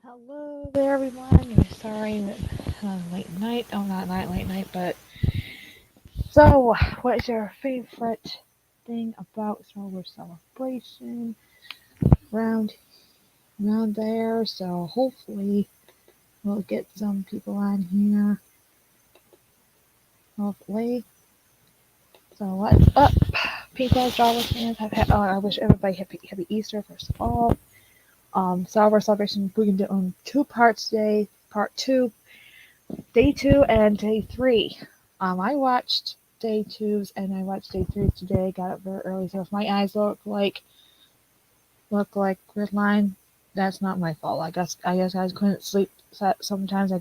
Hello there, everyone. I'm sorry that late night. Oh, not late night, but so, what is your favorite thing about Star Wars Celebration around there? So hopefully we'll get some people on here. Hopefully. So what's up, people? Star Wars fans. I wish everybody happy Easter first of all. Star Wars Celebration we can do on two parts today. Part two day two and day three. I watched day twos and I watched day three today. Got up very early, so if my eyes look like gridline, that's not my fault. I guess I couldn't sleep. Sometimes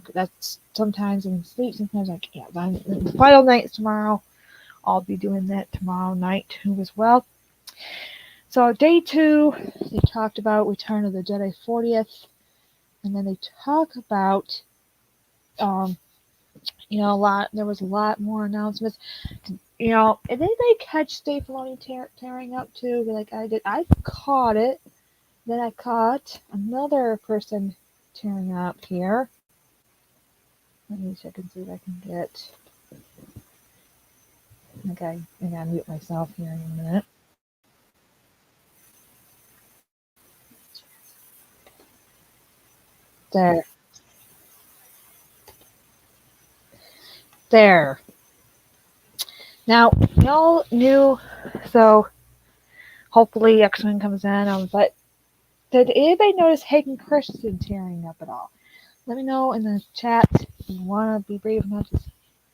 sometimes I can sleep, sometimes I can't. The final night is tomorrow. I'll be doing that tomorrow night too as well. So day two, they talked about Return of the Jedi 40th, and then they talk about um a lot. There was a lot more announcements. Did anybody catch Dave Filoni tearing up too? Like I did. I caught it. Then I caught another person tearing up here. Let me check and see if I can get. Okay, I gotta mute myself here in a minute. There, there. Now y'all knew, so hopefully X-Men comes in. But did anybody notice Hayden Christensen tearing up at all? Let me know in the chat if you want to be brave enough to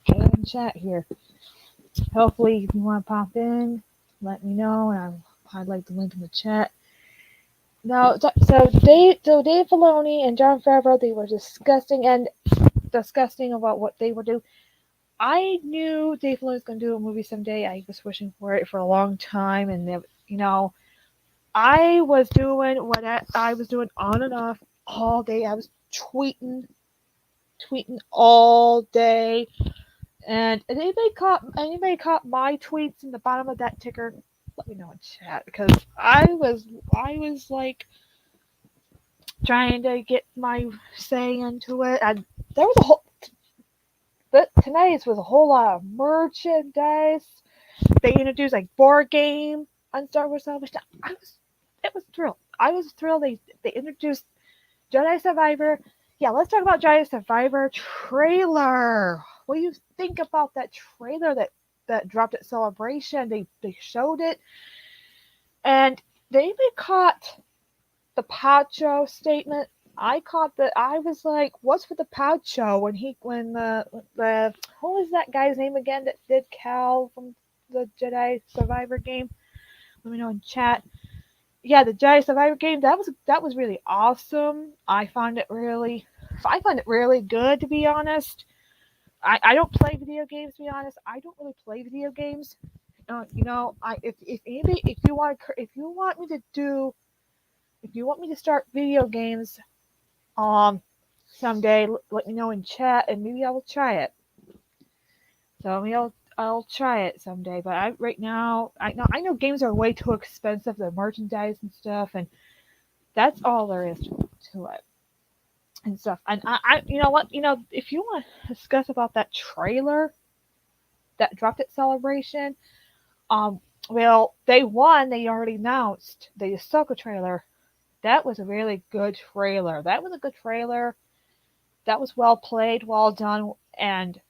get in chat here. Hopefully, if you want to pop in, let me know, and I'll highlight the link in the chat. Now, Dave Filoni and Jon Favreau, they were discussing about what they would do. I knew Dave Filoni was going to do a movie someday. I was wishing for it for a long time, and I was doing what I was doing on and off all day. I was tweeting all day. And if anybody caught my tweets in the bottom of that ticker, let me know in chat because I was like trying to get my say into it, and there was a whole but tonight was a whole lot of merchandise. They introduced like board game on Star Wars Celebration. It was thrilled. I was thrilled. They introduced Jedi Survivor. Yeah, let's talk about Jedi Survivor trailer. What do you think about that trailer that dropped at Celebration? They showed it, and they even caught the Pacho statement. I was like, what's with the Pacho when the what was that guy's name again that did Cal from the Jedi Survivor game? Let me know in chat. Yeah, the Jedi Survivor game, that was really awesome. I find it really good, to be honest. I don't play video games, to be honest. I don't really play video games. I if anybody if you want me to start video games someday, let me know in chat and maybe I will try it. So maybe I'll try it someday. But right now I know games are way too expensive, the merchandise and stuff, and that's all there is to it and stuff. And you know what, if you want to discuss about that trailer that dropped at Celebration, um, well, they already announced the Ahsoka trailer. That was a really good trailer. That was a good trailer. That was well played, well done, and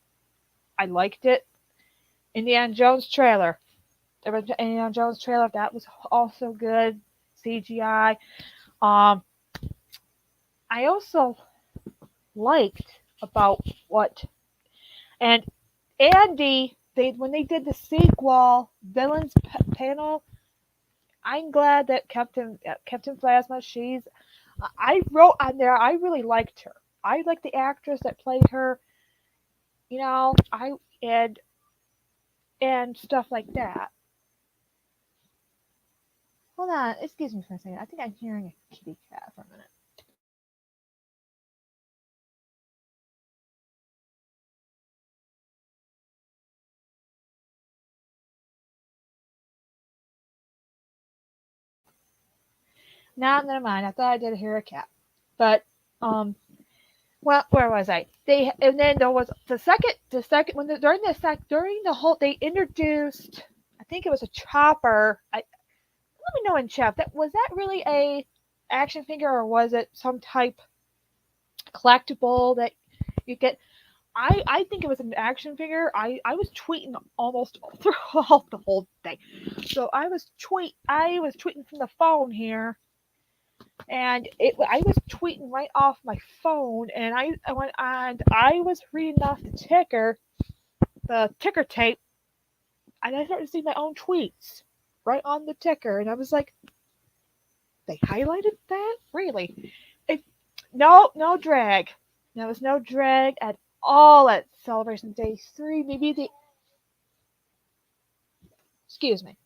I liked it. Indiana Jones trailer. The Indiana Jones trailer, that was also good. CGI. Um, I also liked about what and Andy, they when they did the sequel villains panel, I'm glad that Captain Plasma. I wrote on there. I really liked her. I liked the actress that played her. I and stuff like that. Hold on, excuse me for a second. I think I'm hearing a kitty cat for a minute. Nah, never mind. I thought I did hear a cat, but Um, well, where was I? They and then there was the second when during the whole they introduced. I think it was a chopper. Let me know in chat. That was that really a action figure or was it some type collectible that you get? I think it was an action figure. I was tweeting almost throughout the whole thing. So I was tweeting from the phone here, and I was tweeting right off my phone, and I went and I was reading off the ticker tape, and I started seeing my own tweets right on the ticker, and I was like, they highlighted that really? It, no drag. There was no drag at all at Celebration Day 3. Maybe the excuse me.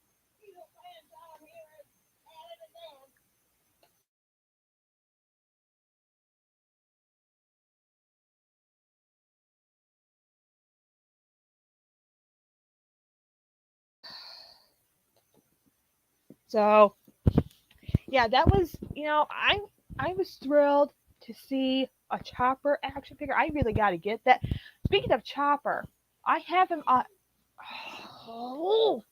So yeah, that was I was thrilled to see a Chopper action figure. I really got to get that. Speaking of Chopper, I have him on. Oh,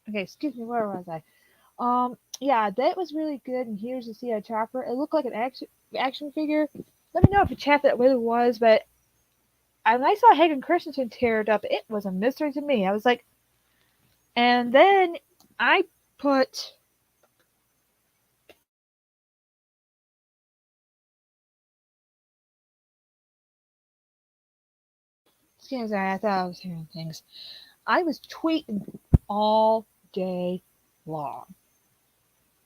okay. Excuse me. Where was I? Yeah, that was really good. And here's to see a Chopper. It looked like an action figure. Let me know if a chat that really was, but when I saw Hagen Christensen tear it up, it was a mystery to me. I was like, and then I put. Excuse me, I thought I was hearing things. I was tweeting all day long.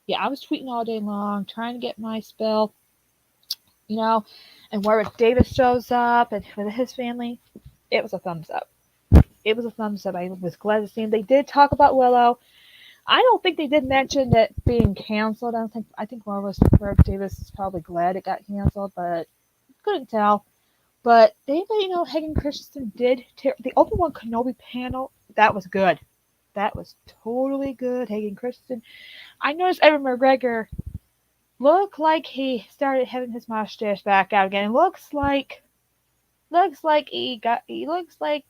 Yeah, I was tweeting all day long, trying to get my spell, you know, and Warwick Davis shows up and with his family. It was a thumbs up. It was a thumbs up. I was glad to see him. They did talk about Willow. I don't think they did mention that being canceled. I think Warwick Davis is probably glad it got canceled, but couldn't tell. But Hagen Christensen did the Obi-Wan Kenobi panel. That was good. That was totally good. Hagen Christensen. I noticed Evan McGregor looked like he started having his mustache back out again. Looks like he looks like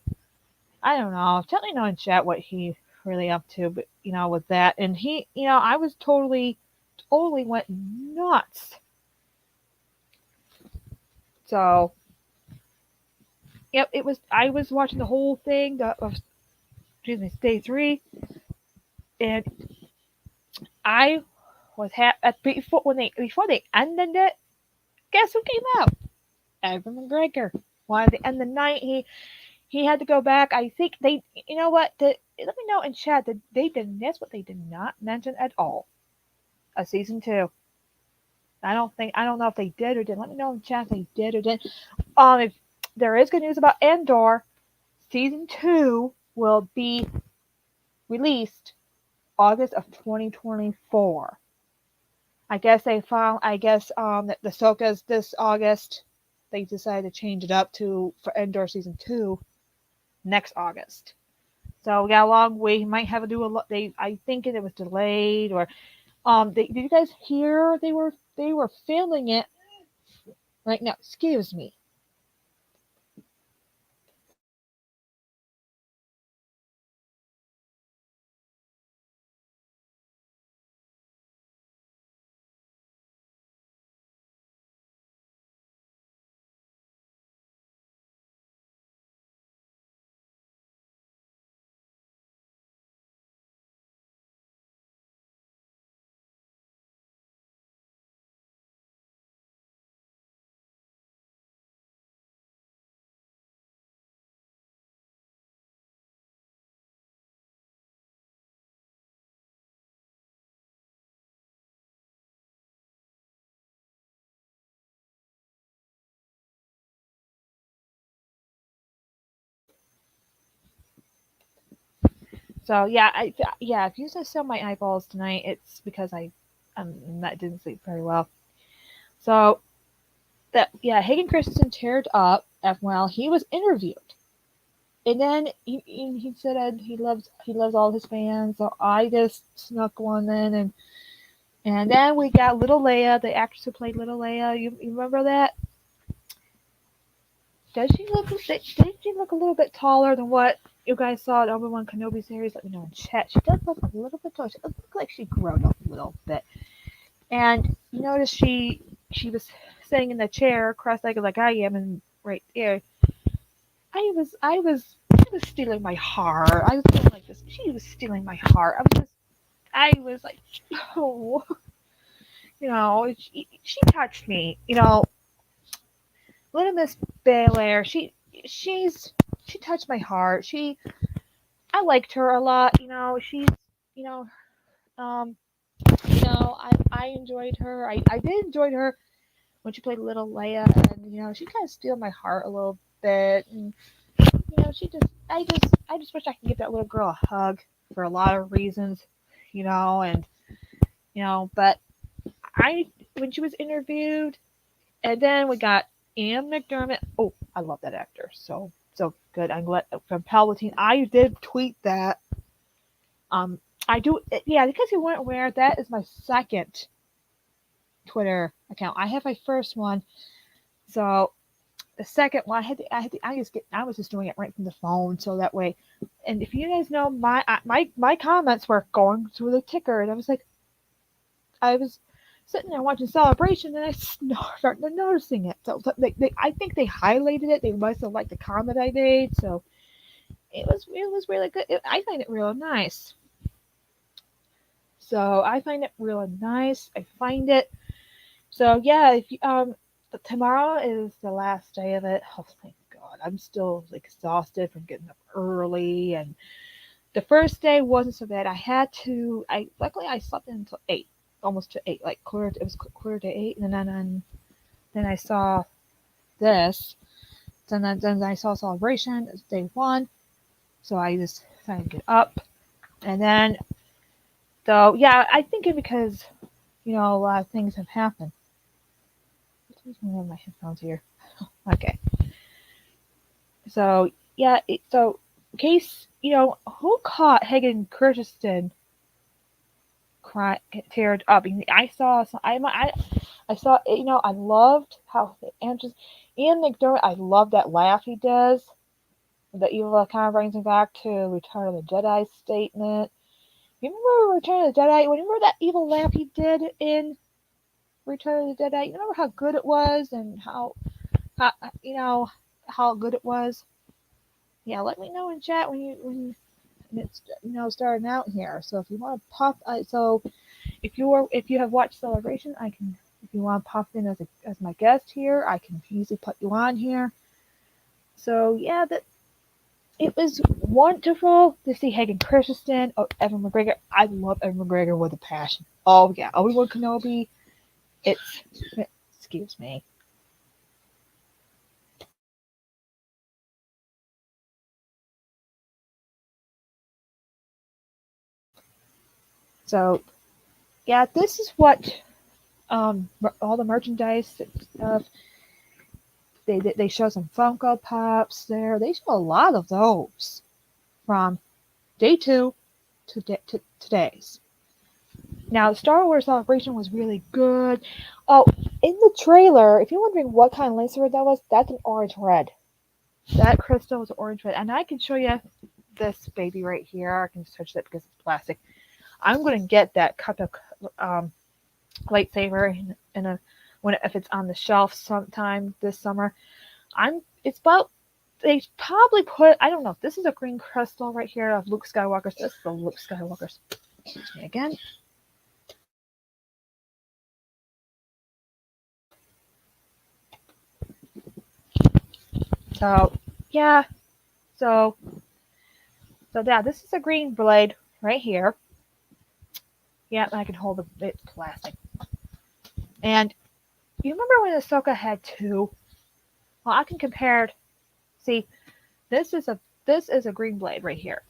I don't know. Tell me know in chat what he really up to, but with that, and he, I was totally went nuts. So, yep, it was. I was watching the whole thing. Excuse me, day 3, and I was before they ended it. Guess who came out? Evan McGregor. Wanted to end the night. He had to go back. I think they. You know what? Let me know in chat that they did. That's what they did not mention at all. A season 2. I don't know if they did or didn't. Let me know in chat if they did or didn't. If there is good news about Andor, season 2 will be released August of 2024. I guess they found. I guess that the Ahsoka's this August. They decided to change it up to for Endor season 2 next August. So we got a long wait. He might have to do a lot. I think it was delayed or did you guys hear they were filming it right now? Excuse me. So yeah, if you saw my eyeballs tonight, it's because I didn't sleep very well. So that yeah, Hayden Christensen teared up while he was interviewed. And then he said he loves all his fans, so I just snuck one in, and then we got Little Leia, the actress who played Little Leia. You remember that? Did she look a little bit taller than what you guys saw in Obi-Wan Kenobi series? Let me know in chat. She does look a little bit taller. She looks like she grown up a little bit. And you notice she was sitting in the chair, cross-legged like I am, and right there. She was stealing my heart. I was feeling like this. She was stealing my heart. I was like, oh, she touched me. Little Miss Belair, she touched my heart. I liked her a lot. You know, um, I enjoyed her. I did enjoy her when she played Little Leia, and she kind of stole my heart a little bit. And she I just wish I could give that little girl a hug for a lot of reasons, and but I when she was interviewed, and then we got Ian McDermott. Oh, I love that actor. So good. I'm glad from Palpatine. I did tweet that. Um, I do. Yeah, because you weren't aware, that is my second Twitter account. I have my first one. So the second one, I was just doing it right from the phone, so that way. And if you guys know, my comments were going through the ticker, and I was sitting there watching Celebration, and I started noticing it. So I think they highlighted it. They must have liked the comment I made, so it was really good. I find it real nice. So I find it real nice. I find it. So yeah, if you, tomorrow is the last day of it. Oh, thank God. I'm still exhausted from getting up early, and the first day wasn't so bad. I luckily I slept until 8, almost to 8, like it was quarter to 8, and then I saw this. Then I saw Celebration. It's day 1, so I just kind of get up, and then so yeah, I think it because a lot of things have happened. Let me have my headphones here. Okay. So yeah, so in case who caught Hayden Christensen teared up. I saw I saw I loved how Ian McDermott. I love that laugh he does. The evil kind of brings me back to Return of the Jedi statement. You remember Return of the Jedi? Remember that evil laugh he did in Return of the Jedi? You remember how good it was and how how good it was? Yeah, let me know in chat when it's starting out here. So if you want to pop, if you have watched Celebration, I can. If you want to pop in as my guest here, I can easily put you on here. So yeah, that it was wonderful to see Hayden Christensen. Oh, Evan McGregor. I love Evan McGregor with a passion. Oh yeah, Obi-Wan Kenobi. It's excuse me. So yeah, this is what all the merchandise stuff. They show some Funko Pops there. They show a lot of those from day 2 to today's. Now, Star Wars Celebration was really good. Oh, in the trailer, if you're wondering what kind of lightsaber that was, that's an orange red. That crystal was orange red, and I can show you this baby right here. I can touch that because it's plastic. I'm going to get that Kato lightsaber if it's on the shelf sometime this summer. It's about they probably put I don't know. This is a green crystal right here of Luke Skywalker's. This is the Luke Skywalker's. Excuse me again. So yeah, so yeah, this is a green blade right here. Yeah, I can hold it's plastic. And you remember when Ahsoka had 2? Well, I can compare. See, this is a green blade right here,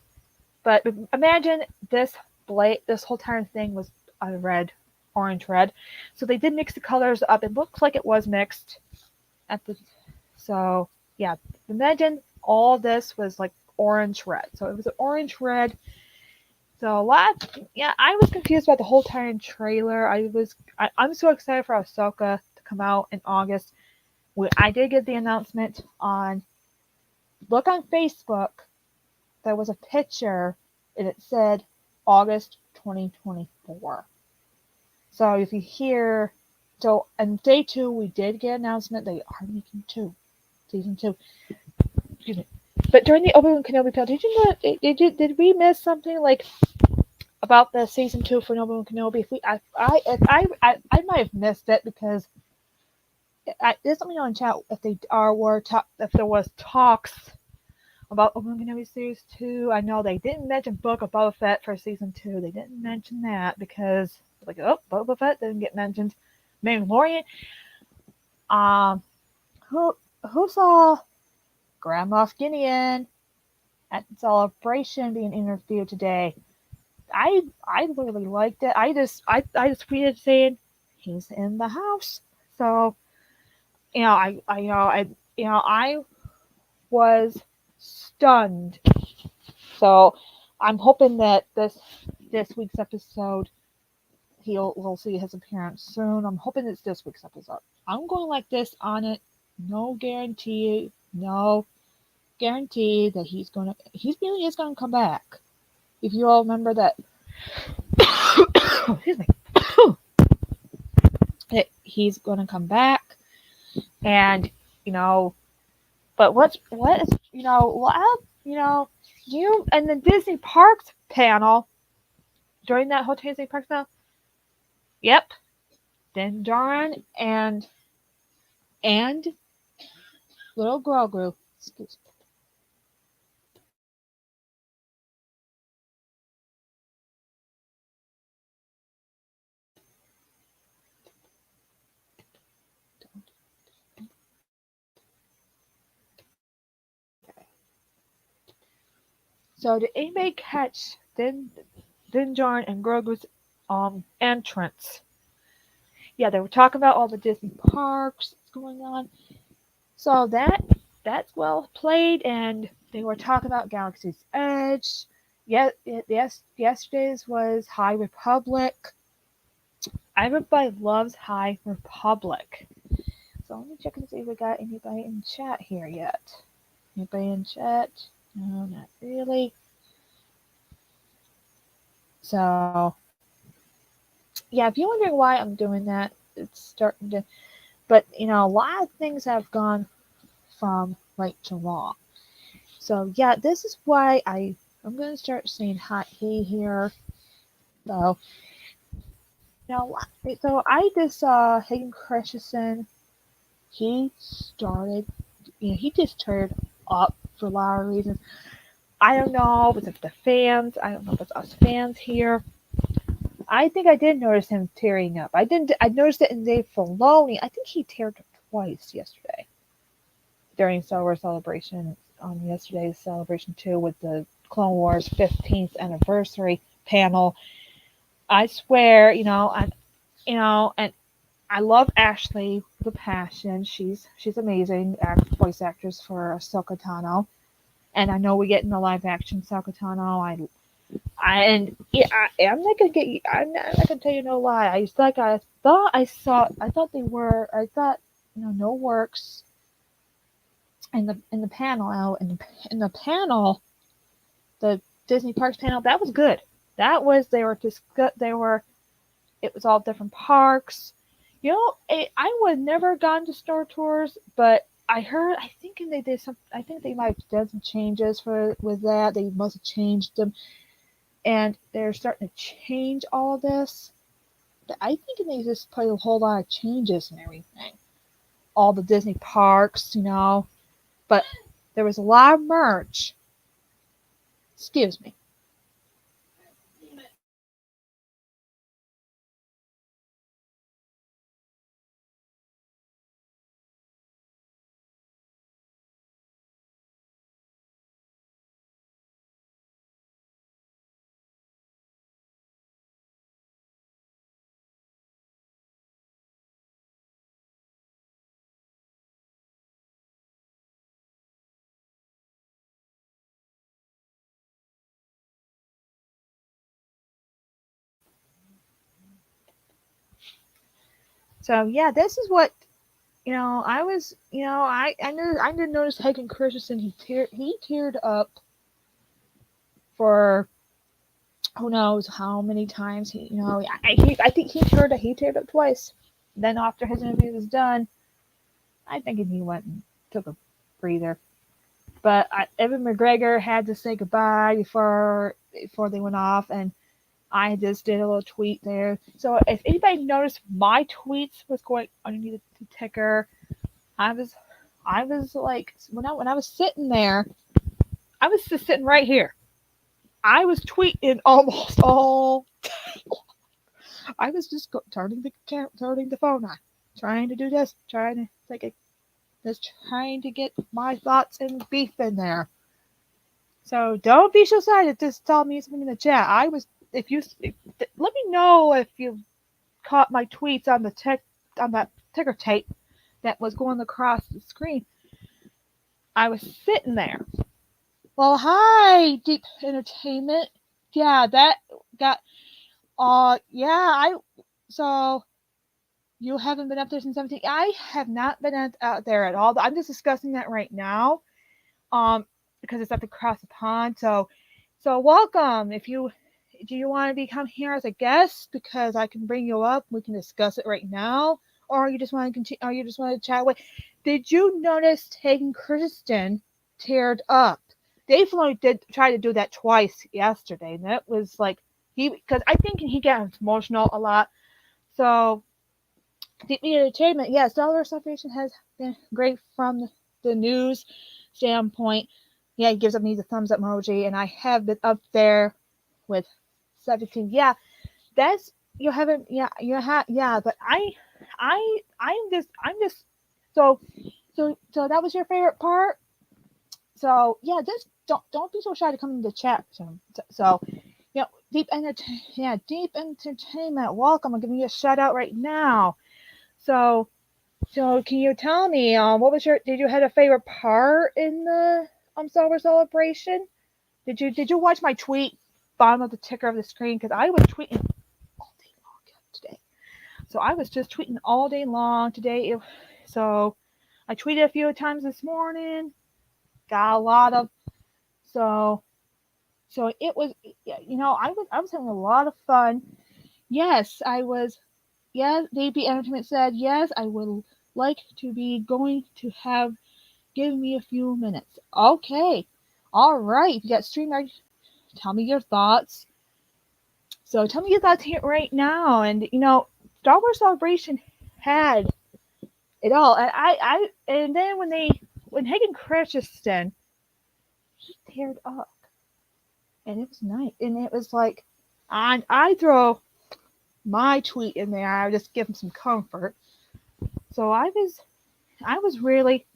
But imagine this whole entire thing was red, orange, red. So they did mix the colors up. It looks like it was mixed at the. So yeah, imagine all this was like orange red. So it was an orange red. So a lot. Yeah, I was confused about the whole entire trailer. I'm so excited for Ahsoka to come out in August. I did get the announcement on. Look on Facebook. There was a picture and it said August 2024. So if you hear, so on day 2 we did get an announcement they are making season 2. Excuse me. But during the Obi-Wan Kenobi panel, did you know? Did we miss something like about the season 2 for Obi-Wan Kenobi? I might have missed it because there's something on chat if if there was talks about Obi-Wan Kenobi series 2. I know they didn't mention Book of Boba Fett for season 2. They didn't mention that because like Boba Fett didn't get mentioned. Mandalorian. Um, who who saw Grand Moff Gideon at Celebration being interviewed today? I really liked it. I just tweeted saying he's in the house. So I was stunned. So I'm hoping that this week's episode we'll see his appearance soon. I'm hoping it's this week's episode. I'm going like this on it. No guarantee that he really is gonna come back. If you all remember that excuse me. that he's gonna come back and but what is you and the Disney Parks panel during that whole Disney Parks panel. Yep, Din Djarin and little Grogu. Excuse me. So did anybody catch Din Djarin and Grogu's entrance? Yeah, they were talking about all the Disney parks that's going on. So that's well played, and they were talking about Galaxy's Edge. Yesterday's was High Republic. Everybody loves High Republic. So let me check and see if we got anybody in chat here yet. Anybody in chat? No, not really. So yeah, if you're wondering why I'm doing that, it's starting to. But a lot of things have gone from right to wrong. So yeah, this is why I'm gonna start saying hi hey here. So now, so I just saw Hayden Christensen. He started, he just turned up for a lot of reasons. I don't know if it's the fans. I don't know if it's us fans here. I think I did notice him tearing up. I didn't. I noticed it in Dave Filoni. I think he teared up twice yesterday during Star Wars Celebration on yesterday's Celebration 2 with the Clone Wars 15th anniversary panel. I swear, and I love Ashley with a passion. She's amazing voice actress for Ahsoka Tano, and I know we get in the live action Ahsoka Tano. I'm not gonna get. I'm not gonna tell you no lie. I thought they were. I thought no works in the panel out in the panel, the Disney Parks panel. That was good. That was they were just good. They were. It was all different parks. I would never gone to Star Tours, but I heard. I think they did some. I think they might have done some changes with that. They must have changed them, and they're starting to change all of this. I think they just put a whole lot of changes and everything. All the Disney parks, but there was a lot of merch. Excuse me. So yeah, this is what I was. I did notice Hayden Christensen. He teared up for who knows how many times. I think he teared up twice. Then after his interview was done, I think he went and took a breather. But Evan McGregor had to say goodbye before they went off, and I just did a little tweet there. So if anybody noticed my tweets was going underneath the ticker, I was like when I was sitting there, I was just sitting right here. I was tweeting almost all. I was just turning the phone on, trying to do this, trying to just trying to get my thoughts and beef in there. So don't be so excited. Just tell me something in the chat. Let me know if you caught my tweets on that ticker tape that was going across the screen. I was sitting there. Well, hi, Deep Entertainment. Yeah, that got. Yeah, So you haven't been up there since 17. I have not been out there at all. I'm just discussing that right now. Because it's up across the pond. So welcome. Do you want to become here as a guest because I can bring you up? We can discuss it right now, or you just want to continue, or you just want to chat away. Did you notice Hayden Christensen teared up? Dave Filoni did try to do that twice yesterday, and that was like because I think he gets emotional a lot. So the entertainment, yes, Star Wars Celebration has been great from the news standpoint. Yeah, he gives me the thumbs up emoji, and I have been up there with 17. Yeah, that's you haven't. Yeah, yeah. But I'm just. So that was your favorite part. So yeah, just don't be so shy to come in the chat. So deep entertainment. Welcome. I'm giving you a shout out right now. So can you tell me did you have a favorite part in the Star Wars Celebration? Did you watch my tweet bottom of the ticker of the screen? Because I was tweeting all day long today. So I was just tweeting all day long today. So I tweeted a few times this morning. Got a lot of so it was I was having a lot of fun. Yes, I was. Yes, DP Entertainment said yes. I would like to be going to have. Give me a few minutes. Okay. All right. You got StreamYard. Tell me your thoughts. So tell me your thoughts here right now. And Star Wars Celebration had it all. And then when Hayden Christensen, he teared up. And it was nice. And it was like I throw my tweet in there. I just give him some comfort. So I was really.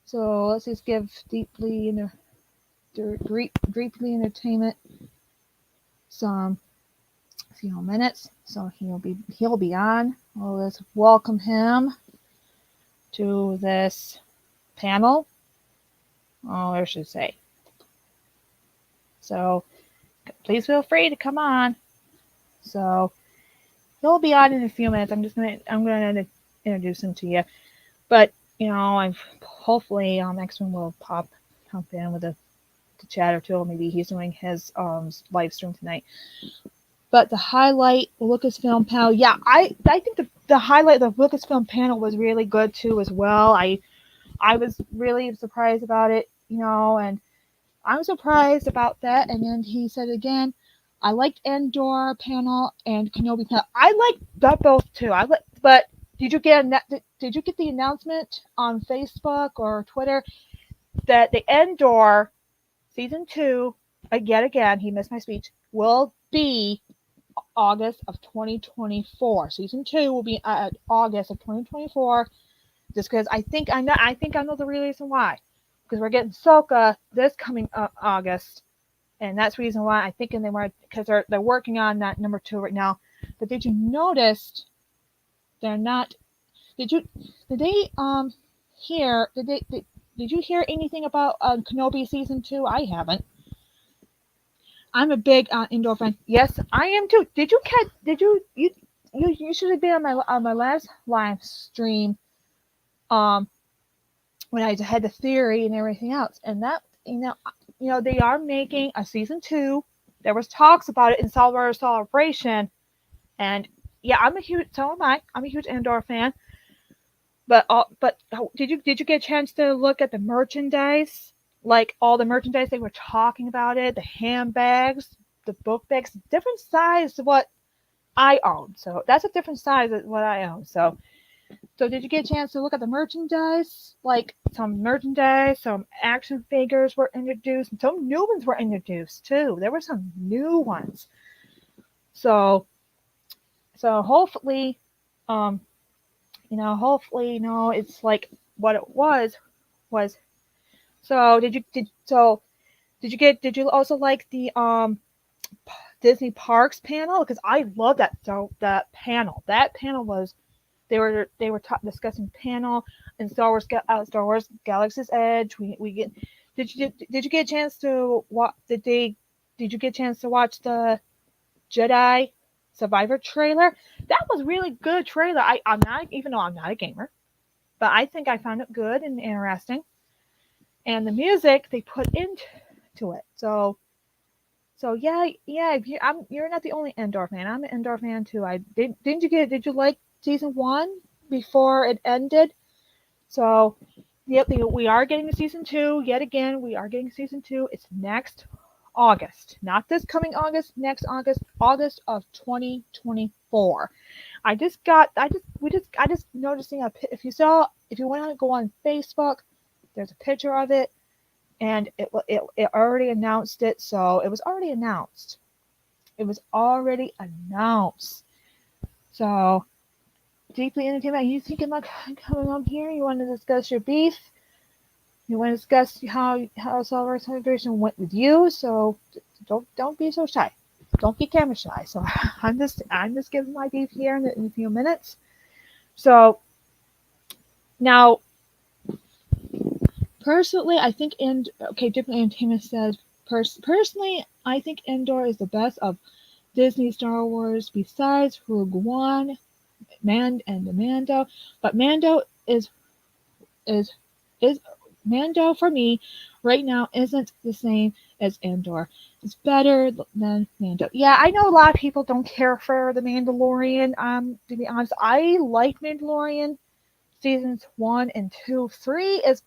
So let's just give Deeply Entertainment some few minutes. So he'll be on. Well, let's welcome him to this panel. Oh, I should say. So please feel free to come on. So he'll be on in a few minutes. I'm gonna introduce him to you. But hopefully X-Men will pop in with a chat or two. Maybe he's doing his live stream tonight. But the highlight, the Lucasfilm panel, yeah, I think the highlight of the Lucasfilm panel was really good too as well. I was really surprised about it, and I was surprised about that. And then he said again, I liked Endor panel and Kenobi panel. I liked that both too. But did you get the announcement on Facebook or Twitter that the Endor season 2, yet again, he missed my speech, will be August of 2024. Season 2 will be August of 2024. Just because I think I know the real reason why. Because we're getting Ahsoka this coming August, and that's the reason why I think they were, because they're working on that number 2 right now. But did you notice they're not? Did you hear anything about Kenobi season 2? I haven't. I'm a big Endor fan. Yes, I am too. Did you you should have been on my last live stream. Um, when I had the theory and everything else, and that they are making a season two. There was talks about it in Salvador Celebration, and yeah, so am I. I'm a huge Andor fan. But did you get a chance to look at the merchandise? Like all the merchandise they were talking about it, the handbags, the book bags, different size of what I own. So that's a different size of what I own. So did you get a chance to look at the merchandise? Like some merchandise, some action figures were introduced, and some new ones were introduced too. There were some new ones. So hopefully, um, it's like what it was. So did you also like the Disney Parks panel? Because I love that panel. That panel was discussing panel and Star Wars Galaxy's Edge. We get did you get a chance to watch did you get a chance to watch the Jedi Survivor trailer? That was really good trailer. I'm not, even though I'm not a gamer, but I think I found it good and interesting. And the music they put into it. So yeah, you're not the only Endor fan. I'm an Endor fan too. Did you like season 1 before it ended? So yep, we are getting a season 2 yet again. We are getting season 2. It's next August, not this coming August, next August of 2024. I just noticing if you want to go on Facebook, there's a picture of it, and it already announced it. So it was already announced. It was already announced. So deeply entertainment. You thinking about coming on here? You want to discuss your beef? You want to discuss how Solver Celebration went with you? So don't be so shy. Don't be camera shy. So I'm just giving my beef here in a few minutes. So now, personally, I think Deeply Entertainment says personally, I think Endor is the best of Disney Star Wars besides Rogue One, and Mando. But Mando is Mando for me right now isn't the same as Andor. It's better than Mando. Yeah, I know a lot of people don't care for the Mandalorian. To be honest, I like Mandalorian seasons 1 and 2. 3 is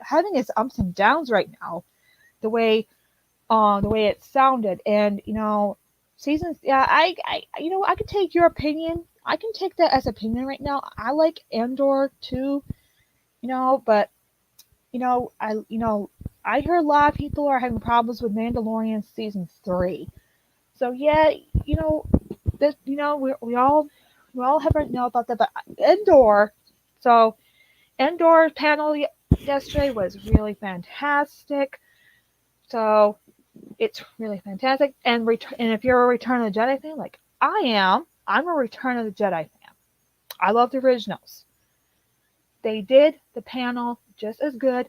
having its ups and downs right now. The way it sounded, and seasons. Yeah, I could take your opinion. I can take that as opinion right now. I like Andor too, but I heard a lot of people are having problems with Mandalorian season 3. So yeah, this we all have to know about that. But Endor, so Endor panel yesterday was really fantastic. So it's really fantastic. And if you're a Return of the Jedi fan, like I am, I'm a Return of the Jedi fan. I love the originals. They did the panel just as good.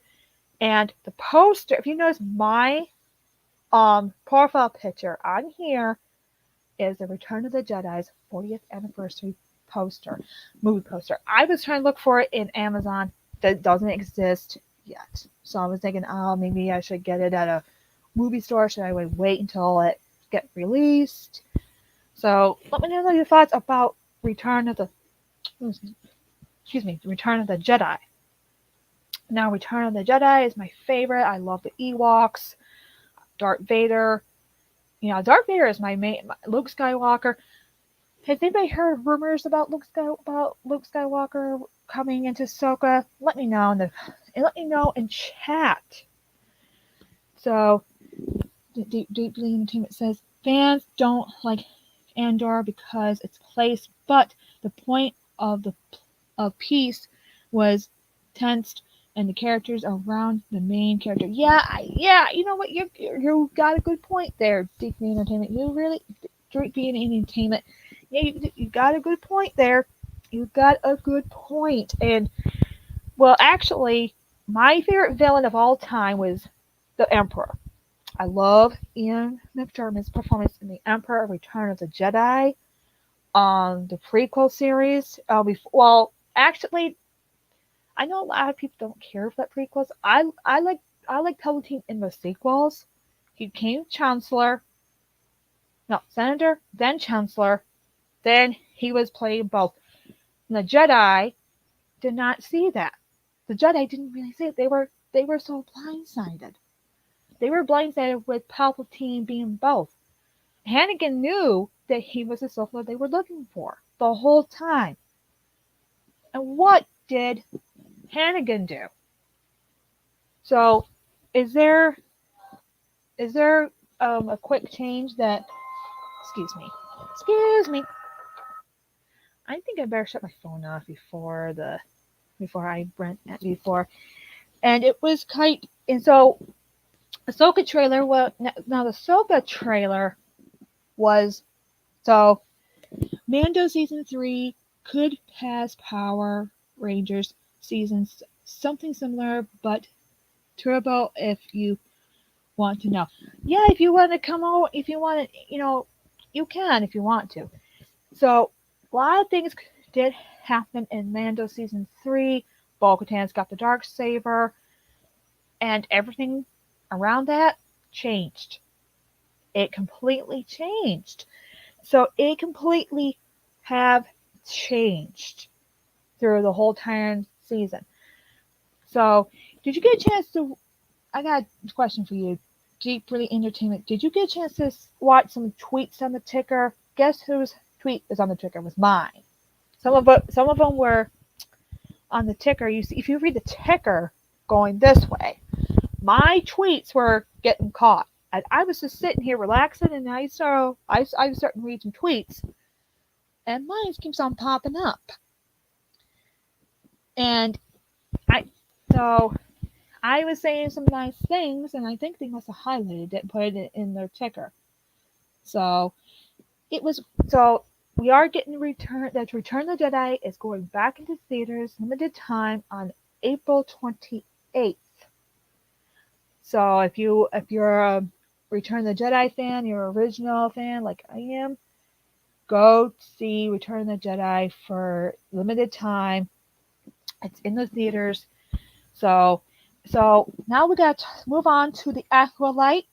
And the poster, if you notice my profile picture on here is the Return of the Jedi's 40th anniversary movie poster. I was trying to look for it in Amazon. That doesn't exist yet. So I was thinking, oh, maybe I should get it at a movie store. Should I wait until it get released? So let me know your thoughts about Return of the Jedi. Now, Return of the Jedi is my favorite. I love the Ewoks, Darth Vader. Darth Vader is my main. Luke Skywalker. Has anybody heard rumors about Luke Skywalker coming into Ahsoka? Let me know in chat. So, Deeply Entertainment says fans don't like Andor because it's place, but the point of peace was tensed and the characters around the main character. Yeah, you know what? You got a good point there, Deeply Entertainment. You really, Deeply Entertainment. Yeah, you got a good point there. You got a good point. And well, actually, my favorite villain of all time was the Emperor. I love Ian McDiarmid's performance in The Emperor: Return of the Jedi. on the prequel series. Well, actually, I know a lot of people don't care for that prequels. I like Palpatine in the sequels. He became Chancellor, no Senator, then Chancellor, then he was playing both. And the Jedi did not see that. The Jedi didn't really see it. They were so blindsided. They were blindsided with Palpatine being both. Anakin knew that he was the Sith Lord they were looking for the whole time. And what did Anakin do? So, is there a quick change that? Excuse me. I think I better shut my phone off before I went at before. And it was quite. And so, Ahsoka trailer. Well, now the Ahsoka trailer was so Mando season 3 could pass Power Rangers seasons something similar, but Turbo if you want to know. Yeah, if you want to come out, if you want to, you can if you want to. So a lot of things did happen in Mando season 3. Bo-Katan's got the dark saber, and everything around that changed. It completely changed. So it completely have changed through the whole entire season. So, did you get a chance to? I got a question for you. Deep Really Entertainment. Did you get a chance to watch some tweets on the ticker? Guess whose tweet is on the ticker? It was mine. Some of them were on the ticker. You see, if you read the ticker going this way, my tweets were getting caught. And I was just sitting here relaxing, and I was starting to read some tweets, and mine keeps on popping up. And so I was saying some nice things, and I think they must have highlighted it and put it in their ticker. So we are getting Return of the Jedi is going back into theaters, limited time on April 28th. So if you're a Return of the Jedi fan, you're an original fan like I am, go see Return of the Jedi for limited time. It's in the theaters. So now we got to move on to the Acolyte.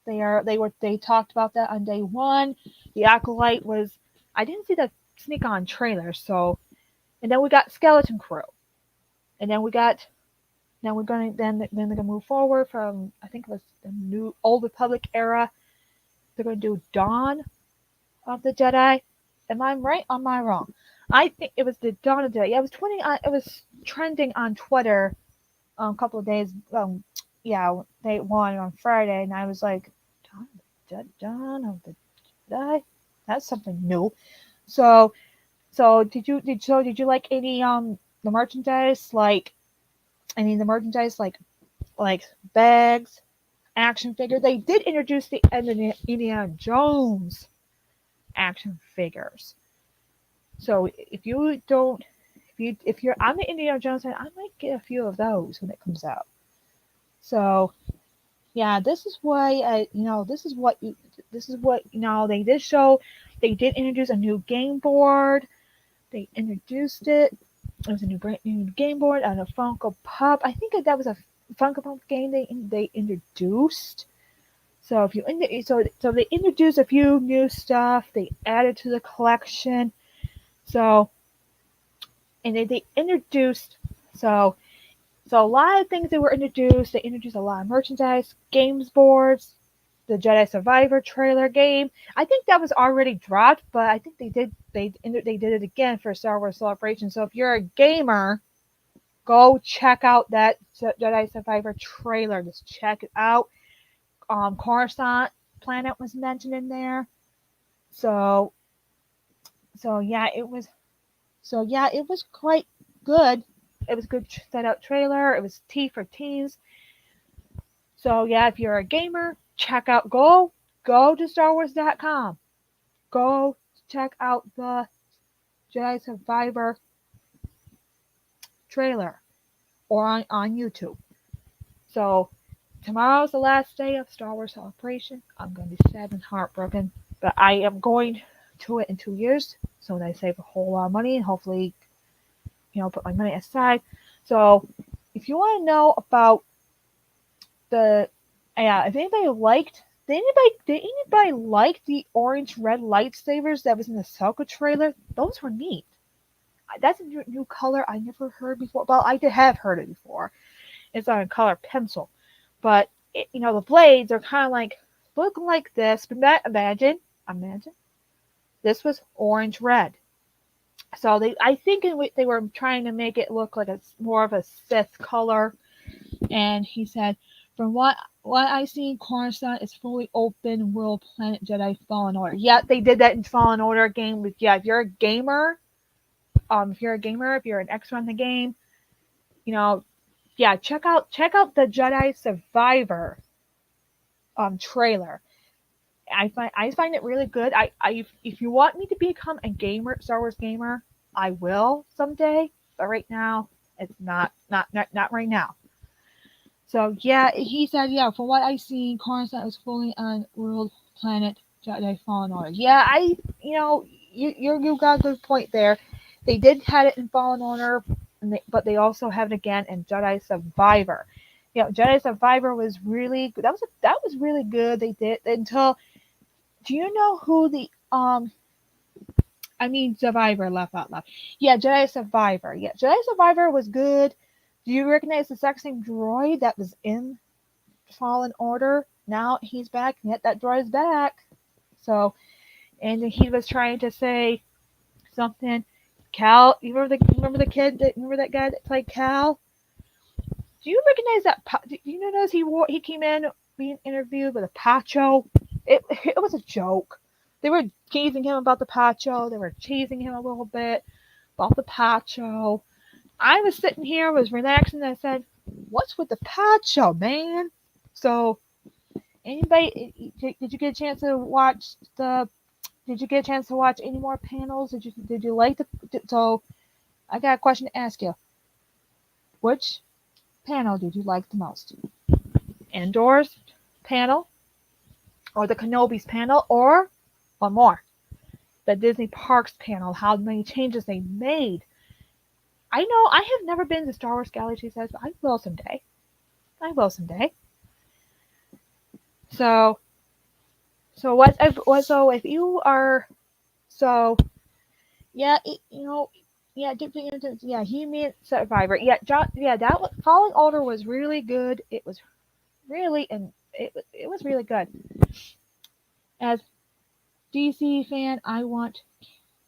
They talked about that on day 1. The Acolyte was, I didn't see the sneak on trailer. So, and then we got Skeleton Crew, and then we're gonna move forward from, I think it was the new Old Republic era. They're gonna do Dawn of the Jedi. Am I right? Or am I wrong? I think it was the Dawn of the Jedi. Yeah, it was trending on Twitter a couple of days. Day 1 on Friday, and I was like, Dawn of the Jedi. That's something new. So did you like any the merchandise, like like bags, action figure? They did introduce the Indiana Jones action figures. So if you're on the Indiana Jones side, I might get a few of those when it comes out. So yeah, this is what they did show. They did introduce a new game board. They introduced it. It was a brand new game board and a Funko Pop. I think that was a Funko Pop game they introduced. So so they introduced a few new stuff. They added to the collection. So and they introduced so a lot of things that were introduced. They introduced a lot of merchandise, games boards, the Jedi Survivor trailer game. I think that was already dropped, but I think they did it again for Star Wars Celebration. So if you're a gamer, go check out that Jedi Survivor trailer. Just check it out. Coruscant planet was mentioned in there. So yeah, it was quite good. It was a good set out trailer. It was for teens. So yeah, if you're a gamer, check out go to StarWars.com. Go check out the Jedi Survivor trailer or on YouTube. So tomorrow's the last day of Star Wars Celebration. I'm going to be sad and heartbroken, but I am going to it in 2 years. so I save a whole lot of money and hopefully, put my money aside. So if you want to know about the, yeah, if anybody liked, did anybody like the orange red lightsabers that was in the Ahsoka trailer? Those were neat. That's a new color I never heard before. Well, I did have heard it before. It's on a color pencil, but the blades are kind of like looking like this. But imagine this was orange red. So I think they were trying to make it look like it's more of a Sith color. And he said, from what I see, Coruscant is fully open world planet Jedi Fallen Order. Yeah, they did that in Fallen Order game. But yeah, if you're a gamer, if you're an expert in the game, yeah, check out the Jedi Survivor trailer. I find it really good. If you want me to become a gamer, Star Wars gamer, I will someday. But right now, it's not right now. So yeah, he said, yeah, from what I see, Coruscant is fully on world planet Jedi Fallen Order. Yeah, you got a good point there. They did have it in Fallen Order, but they also have it again in Jedi Survivor. Jedi Survivor was really good. That was really good. They did until. Do you know who the Survivor, laugh out loud. Yeah, Jedi Survivor. Yeah, Jedi Survivor was good. Do you recognize the exact same droid that was in Fallen Order? Now he's back. Yet that droid's back. So, and he was trying to say something. Cal, you remember the kid? Remember that guy that played Cal? Do you recognize that? Do you notice he came in being interviewed with a Pacho? It was a joke. They were teasing him about the Pacho. They were teasing him a little bit about the Pacho. I was sitting here, was relaxing, and I said, "What's with the Pacho, man?" So, anybody, did you get a chance to watch the? Did you get a chance to watch any more panels? Did you like the? So, I got a question to ask you. Which panel did you like the most? Andor's panel, or the Kenobi's panel, or one more, the Disney Parks panel? How many changes they made? I know I have never been to Star Wars Galaxy's Edge, but I will someday. I will someday. So if you are, so yeah, yeah, he meant Survivor. Yeah, that Fallen Order was really good. It was really, and it was really good. As DC fan, I want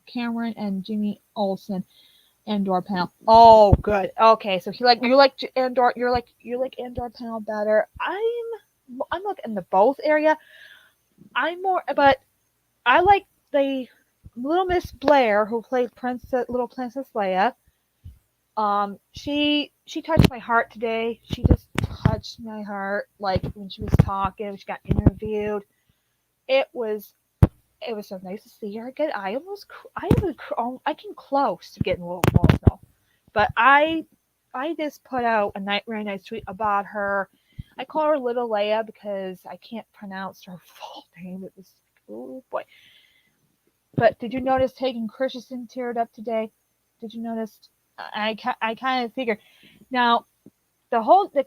Cameron and Jimmy Olsen Andor panel. Oh, good. Okay, so you like Andor. You like Andor panel better. I'm looking in the both area. I'm more, but I like the Little Miss Blair who played Little Princess Leia. She touched my heart today. She just touched my heart, like when she was talking. She got interviewed. It was so nice to see her again. I came close to getting a little emotional, but I just put out a very nice tweet about her. I call her Little Leia because I can't pronounce her full name. It was, oh boy. But did you notice Hayden Christensen teared up today? Did you notice? I kind of figured. Now the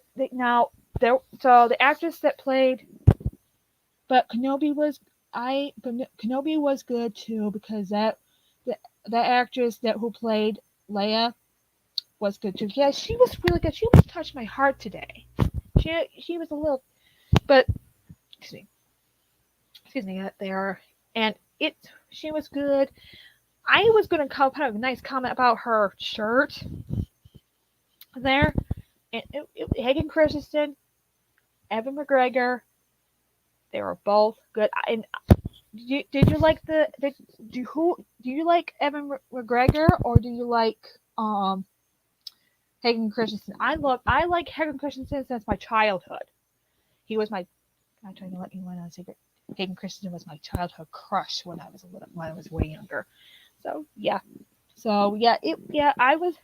actress that played, but Kenobi was good too, because the actress who played Leia was good too. Yeah, she was really good. She almost touched my heart today. She was a little, but excuse me there, and she was good. I was going to put a nice comment about her shirt there. And Hayden Christensen, Evan McGregor, they were both good. And did you like do you like Evan McGregor, or do you like Hayden Christensen? I like Hayden Christensen since my childhood. He was my. I'm trying to let you in on a secret. Hayden Christensen was my childhood crush when I was way younger. So yeah, I was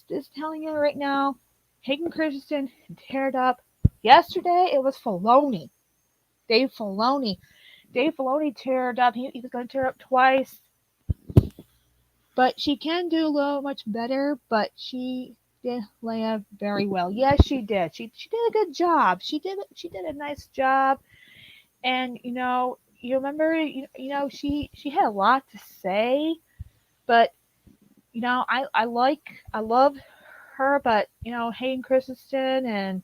just telling you right now. Hayden Christensen teared up. Yesterday it was Filoni. Dave Filoni Dave Filoni teared up. He was going to tear up twice. But she can do a little much better, but she did Leia very well. Yes, she did. She did a good job. She did a nice job. And you remember she had a lot to say, but I love her, but Hayden Christensen and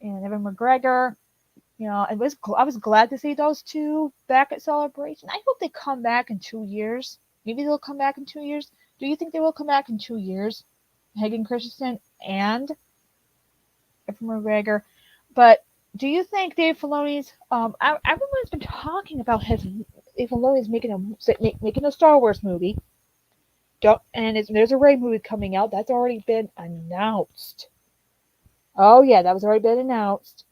Evan McGregor. I was glad to see those two back at Celebration. I hope they come back in 2 years. Maybe they'll come back in 2 years. Do you think they will come back in 2 years? Hayden Christensen and Evan McGregor. But do you think Dave Filoni's everyone's been talking about Dave Filoni's making a Star Wars movie. There's a Rey movie coming out. That's already been announced. Oh yeah, that was already been announced.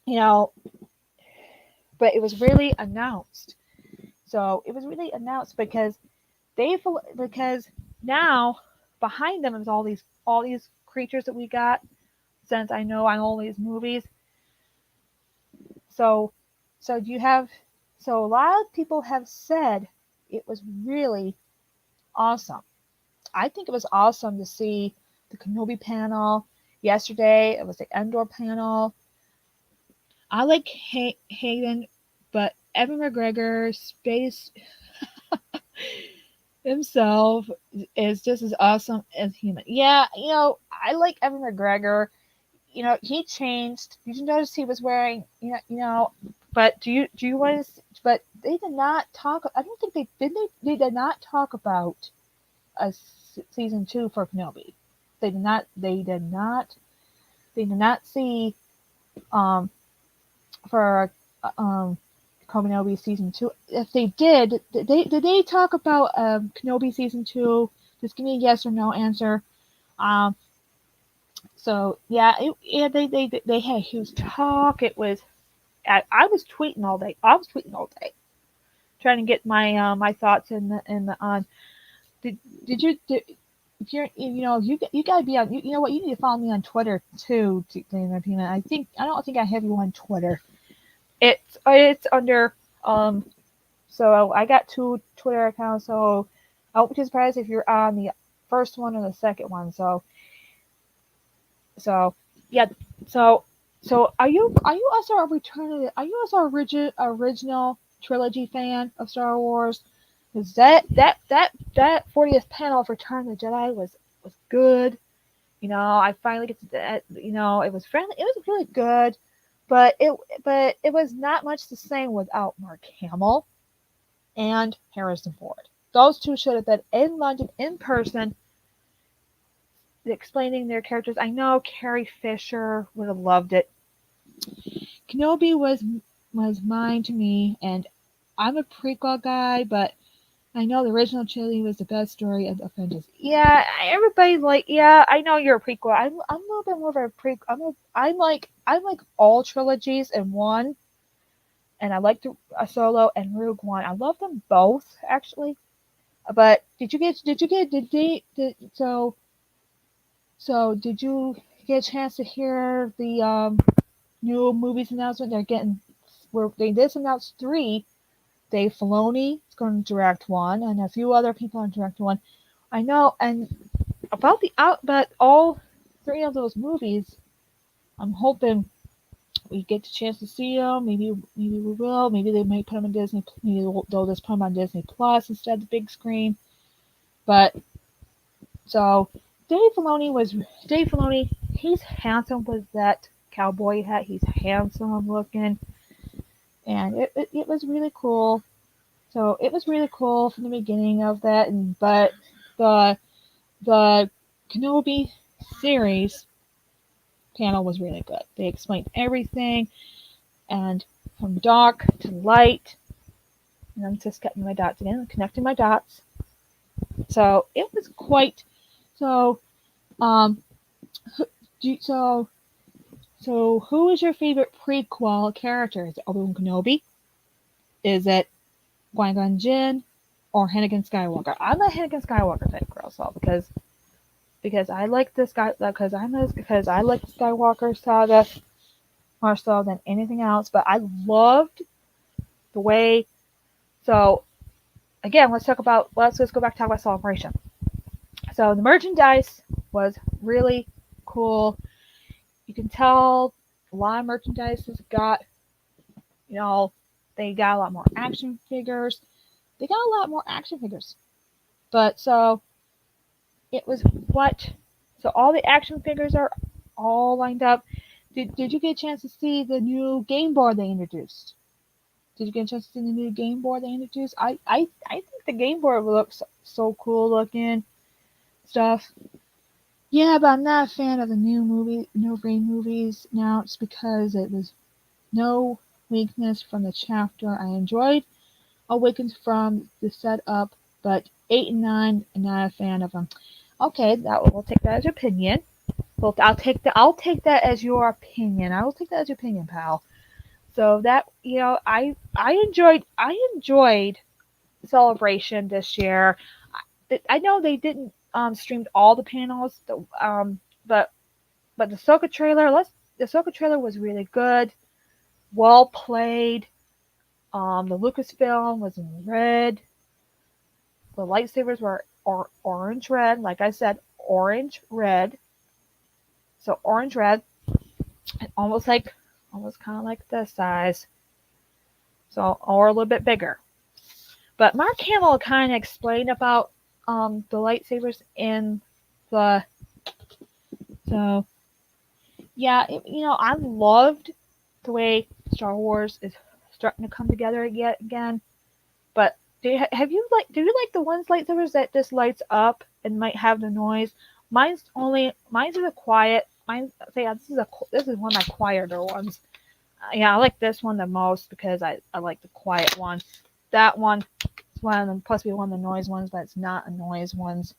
You know, but it was really announced. So it was really announced because because now behind them is all these creatures that we got since I know on all these movies. So so do you have so a lot of people have said it was really awesome. I think it was awesome to see the Kenobi panel yesterday. It was the Endor panel. I like Hayden, but Evan McGregor, space himself, is just as awesome as human. Yeah, I like Evan McGregor. He changed. Did you notice he was wearing, but do you want to, but they did not talk, I don't think they did not talk about a season 2 for Kenobi. They did not see, um, for Kenobi season 2. If they did they talk about Kenobi season 2? Just give me a yes or no answer. Um, so yeah, they had a huge talk. It was I was tweeting all day. Trying to get my thoughts in the on. Did you if you're you gotta be on you know what, you need to follow me on Twitter too, I don't think I have you on Twitter. It's under so I got 2 Twitter accounts, so I won't be surprised if you're on the first one or the second one. So yeah, so are you also original trilogy fan of Star Wars? Because that 40th panel of Return of the Jedi was good. I finally get to that. It was friendly. It was really good, but it was not much the same without Mark Hamill and Harrison Ford. Those two should have been in London in person, explaining their characters. I know Carrie Fisher would have loved it. Kenobi was mine to me, and I'm a prequel guy, but I know the original trilogy was the best story of the franchise. Yeah, everybody yeah. I know you're a prequel. I'm a little bit more of a prequel. I like all trilogies in one, and I like the Solo and Rogue One. I love them both actually. But did you get a chance to hear the new movies announcement? They just announced 3. Dave Filoni is going to direct one, and a few other people are going to direct one. I know, and but all 3 of those movies, I'm hoping we get the chance to see them. Maybe we will. Maybe they might put them on Disney. Maybe they'll just put them on Disney Plus instead of the big screen. But so Dave Filoni. He's handsome with that cowboy hat. He's handsome looking, and it was really cool. So it was really cool from the beginning of that, but the Kenobi series panel was really good. They explained everything, and from dark to light. And I'm just connecting my dots again, connecting my dots. So it was quite. So so who is your favorite prequel character? Is it Obi-Wan Kenobi? Is it Qui-Gon Jinn or Anakin Skywalker? I'm a Anakin Skywalker type girl, so because I like this guy because I like the Skywalker saga more so than anything else. But I loved the way. So again, let's go back to talk about Celebration. So the merchandise was really cool. You can tell a lot of merchandise has got, you know, they got a lot more action figures. They got a lot more action figures. But so it was what? So all the action figures are all lined up. Did you get a chance to see the new game board they introduced? Did you get a chance to see the new game board they introduced? I think the game board looks so cool looking stuff. Yeah, but I'm not a fan of the new Green movies now. It's because it was no weakness from the chapter. I enjoyed Awakens from the setup, but 8 and 9, I'm not a fan of them. Okay, we'll take that as your opinion. Well, I'll take that as your opinion. I will take that as your opinion, pal. So that I enjoyed Celebration this year. I know they didn't stream all the panels, but the Ahsoka trailer was really good, well played. The Lucasfilm was in red. The lightsabers were orange red, like I said, orange red. So orange red, almost kind of like this size. So or a little bit bigger. But Mark Hamill kind of explained about the lightsabers in the so yeah, I loved the way Star Wars is starting to come together again. But do you like the ones lightsabers that just lights up and might have the noise? Mine's is a quiet. Yeah, this is one of my quieter ones. Yeah, I like this one the most because I like the quiet one. That one is one of them, supposed to be one of the noise ones, but it's not a noise ones.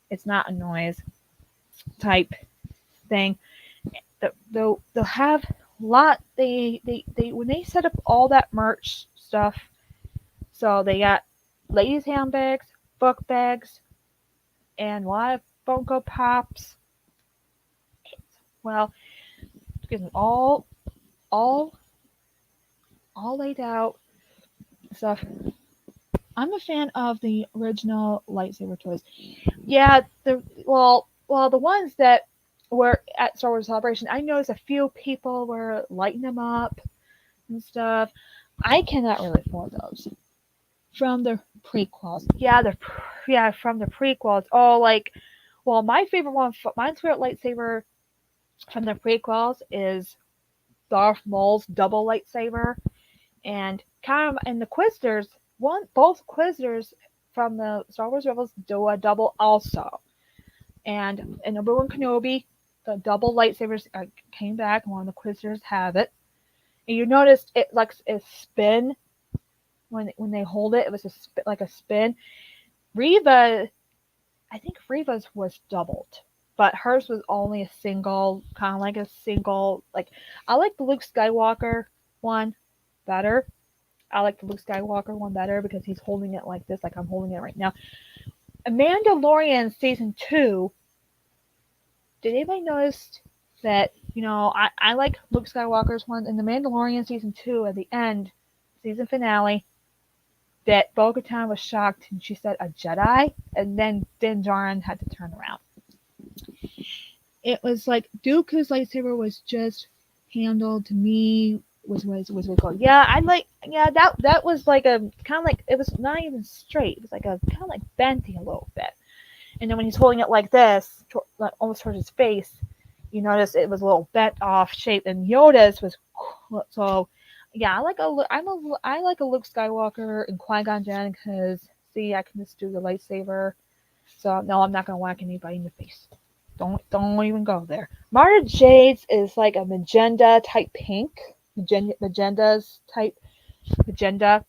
It's not a noise type thing. They'll have a lot. They when they set up all that merch stuff. So they got ladies' handbags, book bags, and a lot of Funko Pops. Well, excuse me, all laid out stuff. I'm a fan of the original lightsaber toys. Yeah, the ones that were at Star Wars Celebration, I noticed a few people were lighting them up and stuff. I cannot really afford those from the prequels. Yeah, from the prequels. Oh, my favorite my favorite lightsaber from the prequels is Darth Maul's double lightsaber, and the Quizzers, both Quizzers from the Star Wars Rebels do a double also, and in Obi-Wan Kenobi, the double lightsabers came back, and one of the Quizzers have it. And you noticed it like it spin when they hold it. It was like a spin. Reva, I think Reva's was doubled, but hers was only a single, kind of like a single. Like I like the Luke Skywalker one better. I like the Luke Skywalker one better because he's holding it like this, like I'm holding it right now. Mandalorian season 2. Did anybody notice that? I like Luke Skywalker's one in the Mandalorian season 2 at the end, season finale. That Bo-Katan was shocked and she said a Jedi, and then Din Djarin had to turn around. It was like Dooku's lightsaber was just handled to me was really cool. Yeah, that was like a kind of like it was not even straight. It was like a kind of like bendy a little bit. And then when he's holding it like this, like almost towards his face, you notice it was a little bent off shape. And Yoda's was so. Yeah, I like a Luke Skywalker and Qui-Gon Jinn because see, I can just do the lightsaber. So no, I'm not gonna whack anybody in the face. Don't even go there. Mara Jade's is like a magenta type pink. Magenda's type magenta.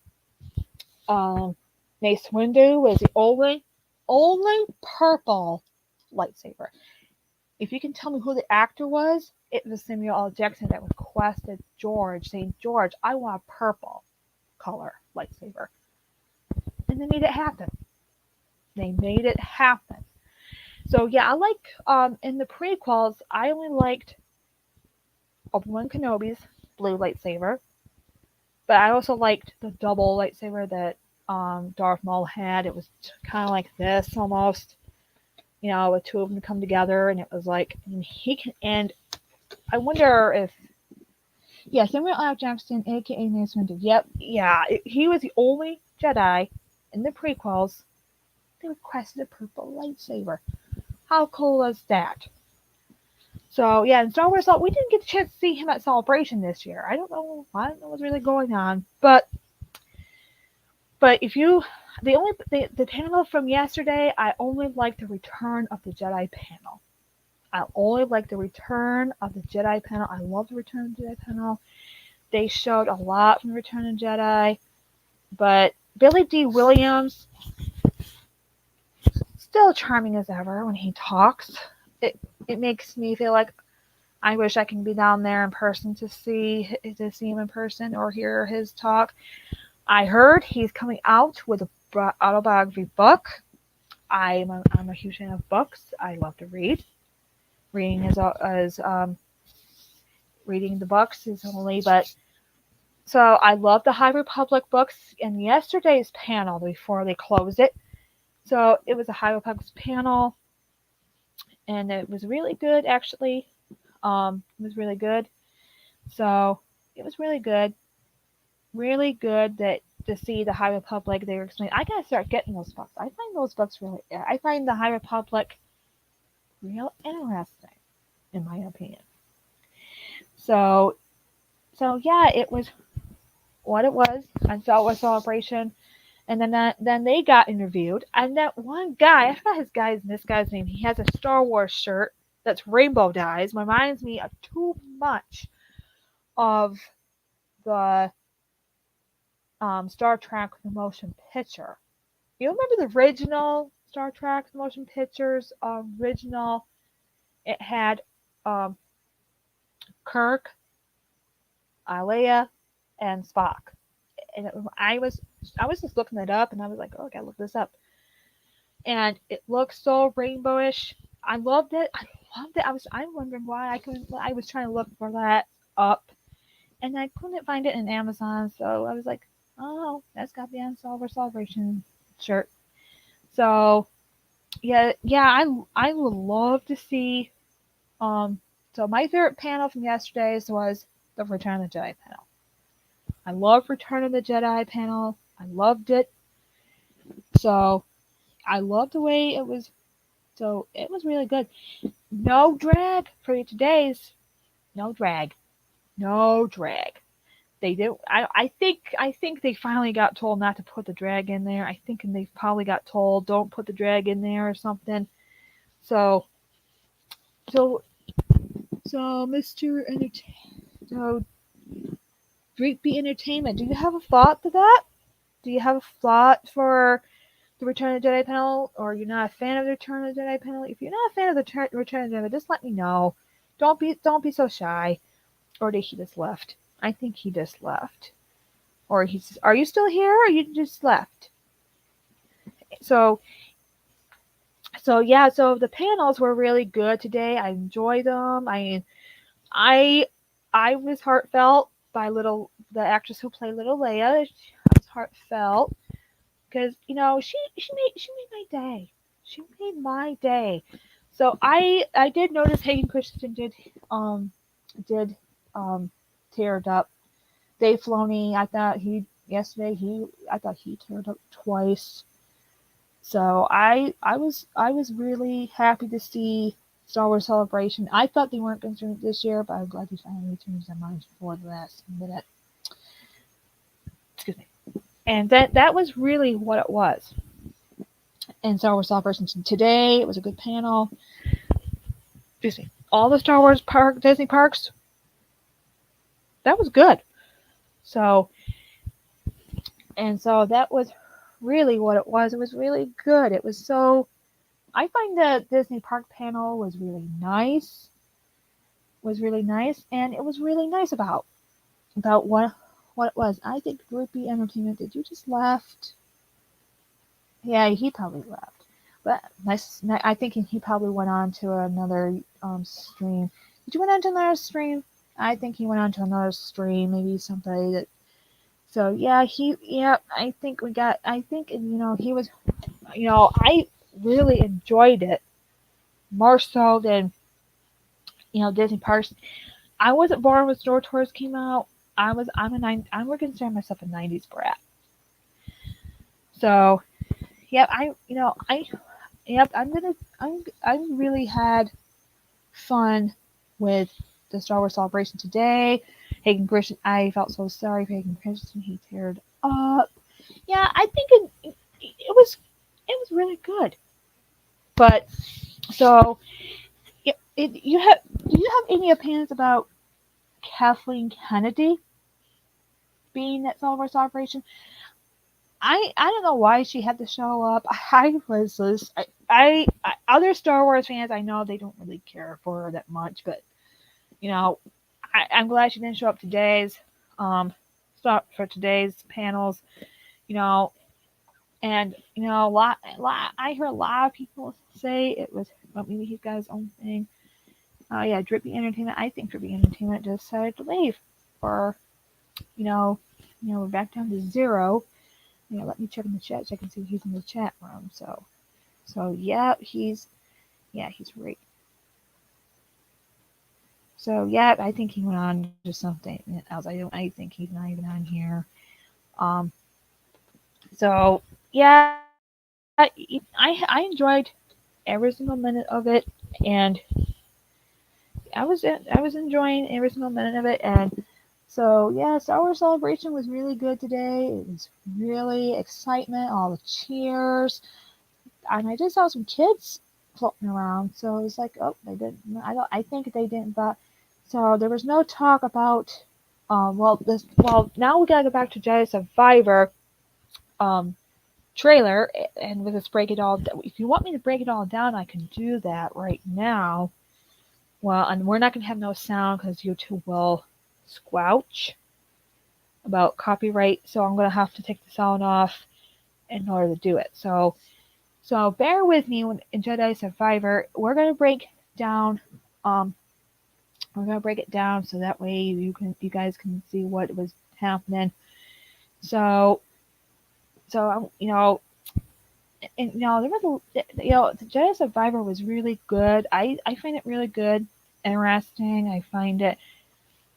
Mace Windu was the only purple lightsaber. If you can tell me who the actor was, it was Samuel L. Jackson that requested George, saying, George, I want a purple color lightsaber. And they made it happen. So yeah, I like in the prequels, I only liked Obi-Wan Kenobi's blue lightsaber. But I also liked the double lightsaber that Darth Maul had. It was kind of like this almost, with two of them come together, and it was like, and he can, and I wonder if, yeah, Samuel L. Jackson, aka Mace Windu. Yep, yeah, he was the only Jedi in the prequels that requested a purple lightsaber. How cool was that? So yeah, in Star Wars, we didn't get a chance to see him at Celebration this year. I don't know what's really going on, but if you the panel from yesterday, I only like the Return of the Jedi panel. I only like the Return of the Jedi panel. I love the Return of the Jedi panel. They showed a lot from Return of the Jedi, but Billy D. Williams still charming as ever when he talks. It makes me feel like I wish I can be down there in person to see him in person or hear his talk. I heard he's coming out with a autobiography book. I'm a huge fan of books. I love to read. Reading reading the books is only, but so I love the High Republic books. And yesterday's panel before they closed it, so it was a High Republic panel, and it was really good actually. It was really good. So it was really good that to see the High Republic. They were explaining. I gotta start getting those books. I find those books really. I find the High Republic real interesting, in my opinion. So yeah, it was what it was. And so it was Celebration. And then they got interviewed, and that one guy, I forgot this guy's name. He has a Star Wars shirt that's rainbow dyes. Reminds me of too much of the Star Trek the motion picture. You remember the original Star Trek the motion pictures? Original, it had um, Kirk, Leia, and Spock. And I was just looking it up, and I was like, oh, I gotta look this up. And it looks so rainbowish. I loved it. I'm wondering why I was trying to look for that up, and I couldn't find it in Amazon. So I was like, oh, that's got to be on Celebration shirt. So yeah, I would love to see. So my favorite panel from yesterday's was the Return of the Jedi panel. I love Return of the Jedi panel. I loved it. So I loved the way it was. So it was really good. No drag for today's. No drag. No drag. They did. I think they finally got told not to put the drag in there. I think they probably got told don't put the drag in there or something. So Mr. So Dreepy Entertainment. Do you have a thought to that? Do you have a thought for the Return of the Jedi panel, or you're not a fan of the Return of the Jedi panel? If you're not a fan of the Return of the Jedi, just let me know. Don't be so shy. Or did he just left? I think he just left. Or are you still here, or you just left? So yeah, so the panels were really good today. I enjoyed them. I was heartfelt by the actress who played Little Leia. I was heartfelt because she made my day. She made my day. So I did notice Hayden Christensen did teared up. Dave Filoni, I thought he teared up twice. So I was really happy to see Star Wars Celebration. I thought they weren't going to do it this year, but I'm glad they finally changed their minds before the last minute. Excuse me. And that was really what it was. And Star Wars Celebration today, it was a good panel. Excuse me. All the Star Wars Disney parks, that was good. So that was really what it was. It was really good. It was so. I find the Disney Park panel was really nice. And it was really nice about what it was. I think Groupie Entertainment. Did you just left? Yeah, he probably left. But nice. I think he probably went on to another stream. Did you went on to another stream? I think he went on to another stream. Maybe somebody that So yeah, I think he was, I really enjoyed it more so than, Disney parks. I wasn't born when Star Tours came out. I would consider myself a '90s brat. So yep, I really had fun with the Star Wars celebration today. Hayden Christensen, I felt so sorry for Hayden Christensen. He teared up. Yeah, I think it was really good. But so you have do you have any opinions about Kathleen Kennedy being at Star Wars celebration? I don't know why she had to show up. I was just I other Star Wars fans, I know they don't really care for her that much, but you know I'm glad she didn't show up today's stop for today's panels. You know, and I heard a lot of people say it was, well, maybe he's got his own thing. Oh yeah, Drippy Entertainment. I think Drippy Entertainment just decided to leave, or you know, we're back down to zero. Let me check in the chat so I can see he's in the chat room. So he's right. So yeah, I think he went on to something else. I think he's not even on here. Um. So yeah, I enjoyed every single minute of it, and I was enjoying every single minute of it, and so yeah, Star Wars Celebration was really good today. It was really excitement, all the cheers, and I just saw some kids floating around. So it was like, oh, they didn't. I think they didn't. But so there was no talk about. Now we gotta go back to Jedi Survivor. Um, trailer, and let's break it all. If you want me to break it all down, I can do that right now. Well, and we're not going to have no sound because YouTube will squelch about copyright, so I'm going to have to take the sound off in order to do it. So bear with me in Jedi Survivor. Down, um, we're gonna break it down so that way you guys can see what was happening. So, and there was the Jedi Survivor was really good. I find it really good, interesting. I find it.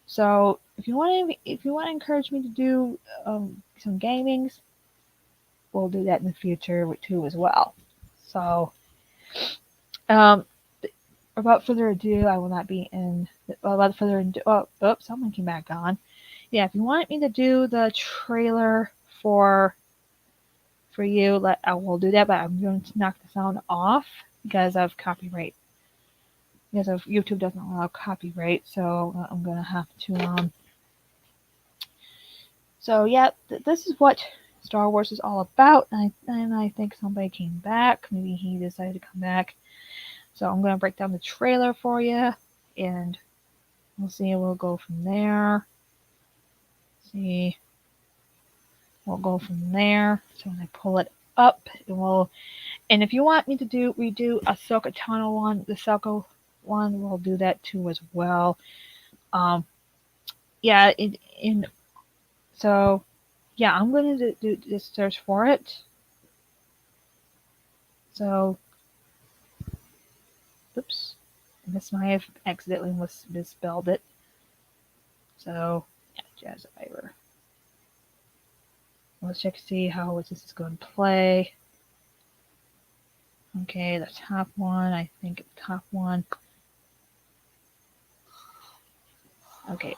So if you want to encourage me to do some gamings, we'll do that in the future too as well. So um, without further ado, I will not be in. Without further ado, oops, someone came back on. Yeah, if you want me to do the trailer for you, I will do that, but I'm going to knock the sound off because of copyright. Because of YouTube doesn't allow copyright, so I'm gonna have to So yeah, this is what Star Wars is all about, and I think somebody came back. Maybe he decided to come back. So I'm gonna break down the trailer for you, and we'll see. We'll go from there. See, we'll go from there. So when I pull it up, it will. And if you want me to redo Ahsoka Tano one, the Ahsoka one, we'll do that too as well. Yeah. So yeah, I'm going to do this search for it. So, oops, this might have accidentally misspelled it. So, yeah, Jazz Survivor. Let's check to see how this is going to play. Okay, the top one, I think the top one. Okay,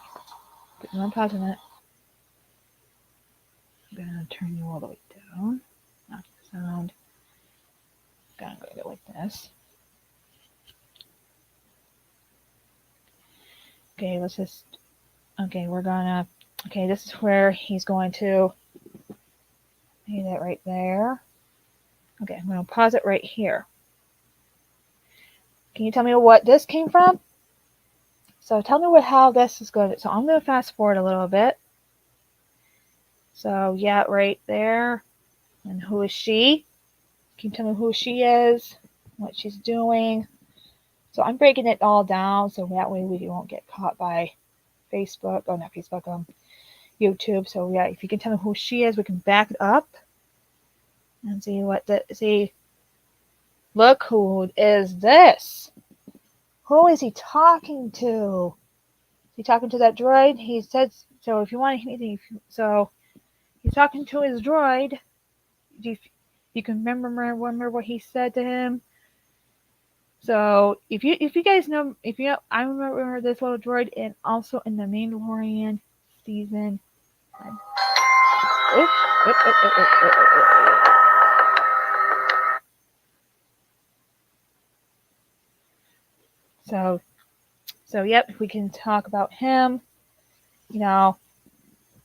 put you on pause a minute. I'm going to turn you all the way down. Not the sound. I'm going to go like this. Okay, let's just. Okay, we're gonna. Okay, this is where he's going to. See that right there. Okay, I'm going to pause it right here. Can you tell me what this came from? So tell me how this is going to. So I'm going to fast forward a little bit. So yeah, right there. And who is she? Can you tell me who she is? What she's doing? So I'm breaking it all down so that way we won't get caught by Facebook. Oh, not Facebook. YouTube. So yeah, if you can tell me who she is, we can back it up and see. Look, who is this? Who is he talking to? Is he talking to that droid? He said so. If you want anything, so he's talking to his droid. You can remember what he said to him. So if you guys know, I remember this little droid, and also in the Mandalorian season. Oop, oop, oop, oop, oop, oop, oop, oop. So yep, we can talk about him. Yeah,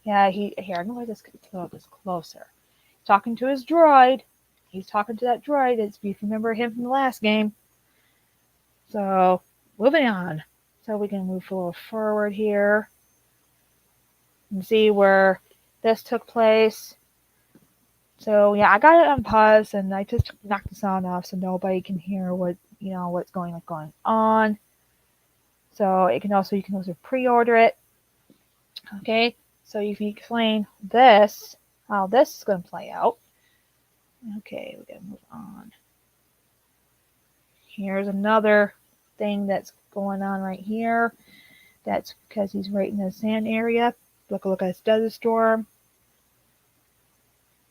here. I'm gonna just a little bit closer. Talking to his droid. He's talking to that droid. If you remember him from the last game. So moving on. So we can move a little forward here and see where this took place. So yeah, I got it on pause and I just knocked the sound off so nobody can hear what's going on. So you can also pre-order it. Okay, so you can explain how this is going to play out. Okay, we gotta move on. Here's another thing that's going on right here. That's because he's right in the sand area. Look at this Desert Storm.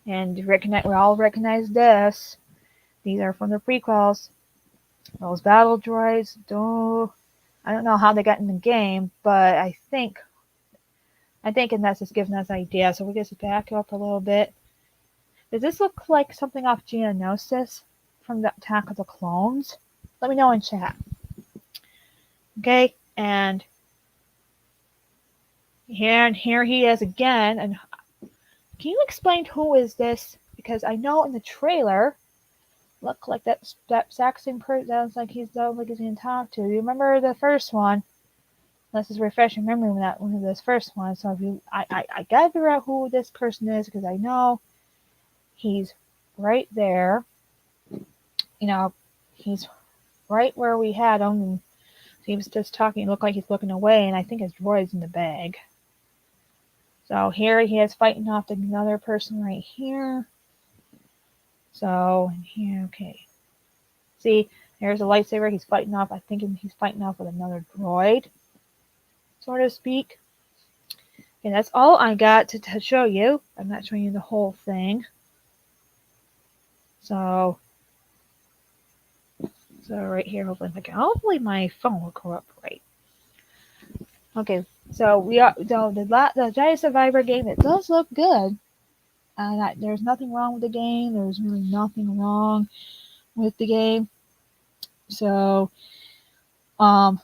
And we all recognize this. These are from the prequels. Those battle droids, I don't know how they got in the game, but I think and that's just giving us an idea. So we just back up a little bit. Does this look like something off Geonosis from the Attack of the Clones? Let me know in chat. Okay, and here he is again. And can you explain who is this? Because I know in the trailer, look like that exact same person. Sounds like he's going to talk to. You remember the first one? This is refreshing memory when one of those first ones. So if I gotta figure out who this person is because I know he's right there. He's right where we had him. And he was just talking. It looked like he's looking away, and I think his droid's in the bag. So here he is fighting off another person right here. So here, okay. See, there's a lightsaber. He's fighting off. I think he's fighting off with another droid, so to speak. And that's all I got to show you. I'm not showing you the whole thing. So right here, hopefully my phone will cooperate. Okay, so the Jedi Survivor game. It does look good. There's nothing wrong with the game. There's really nothing wrong with the game. So here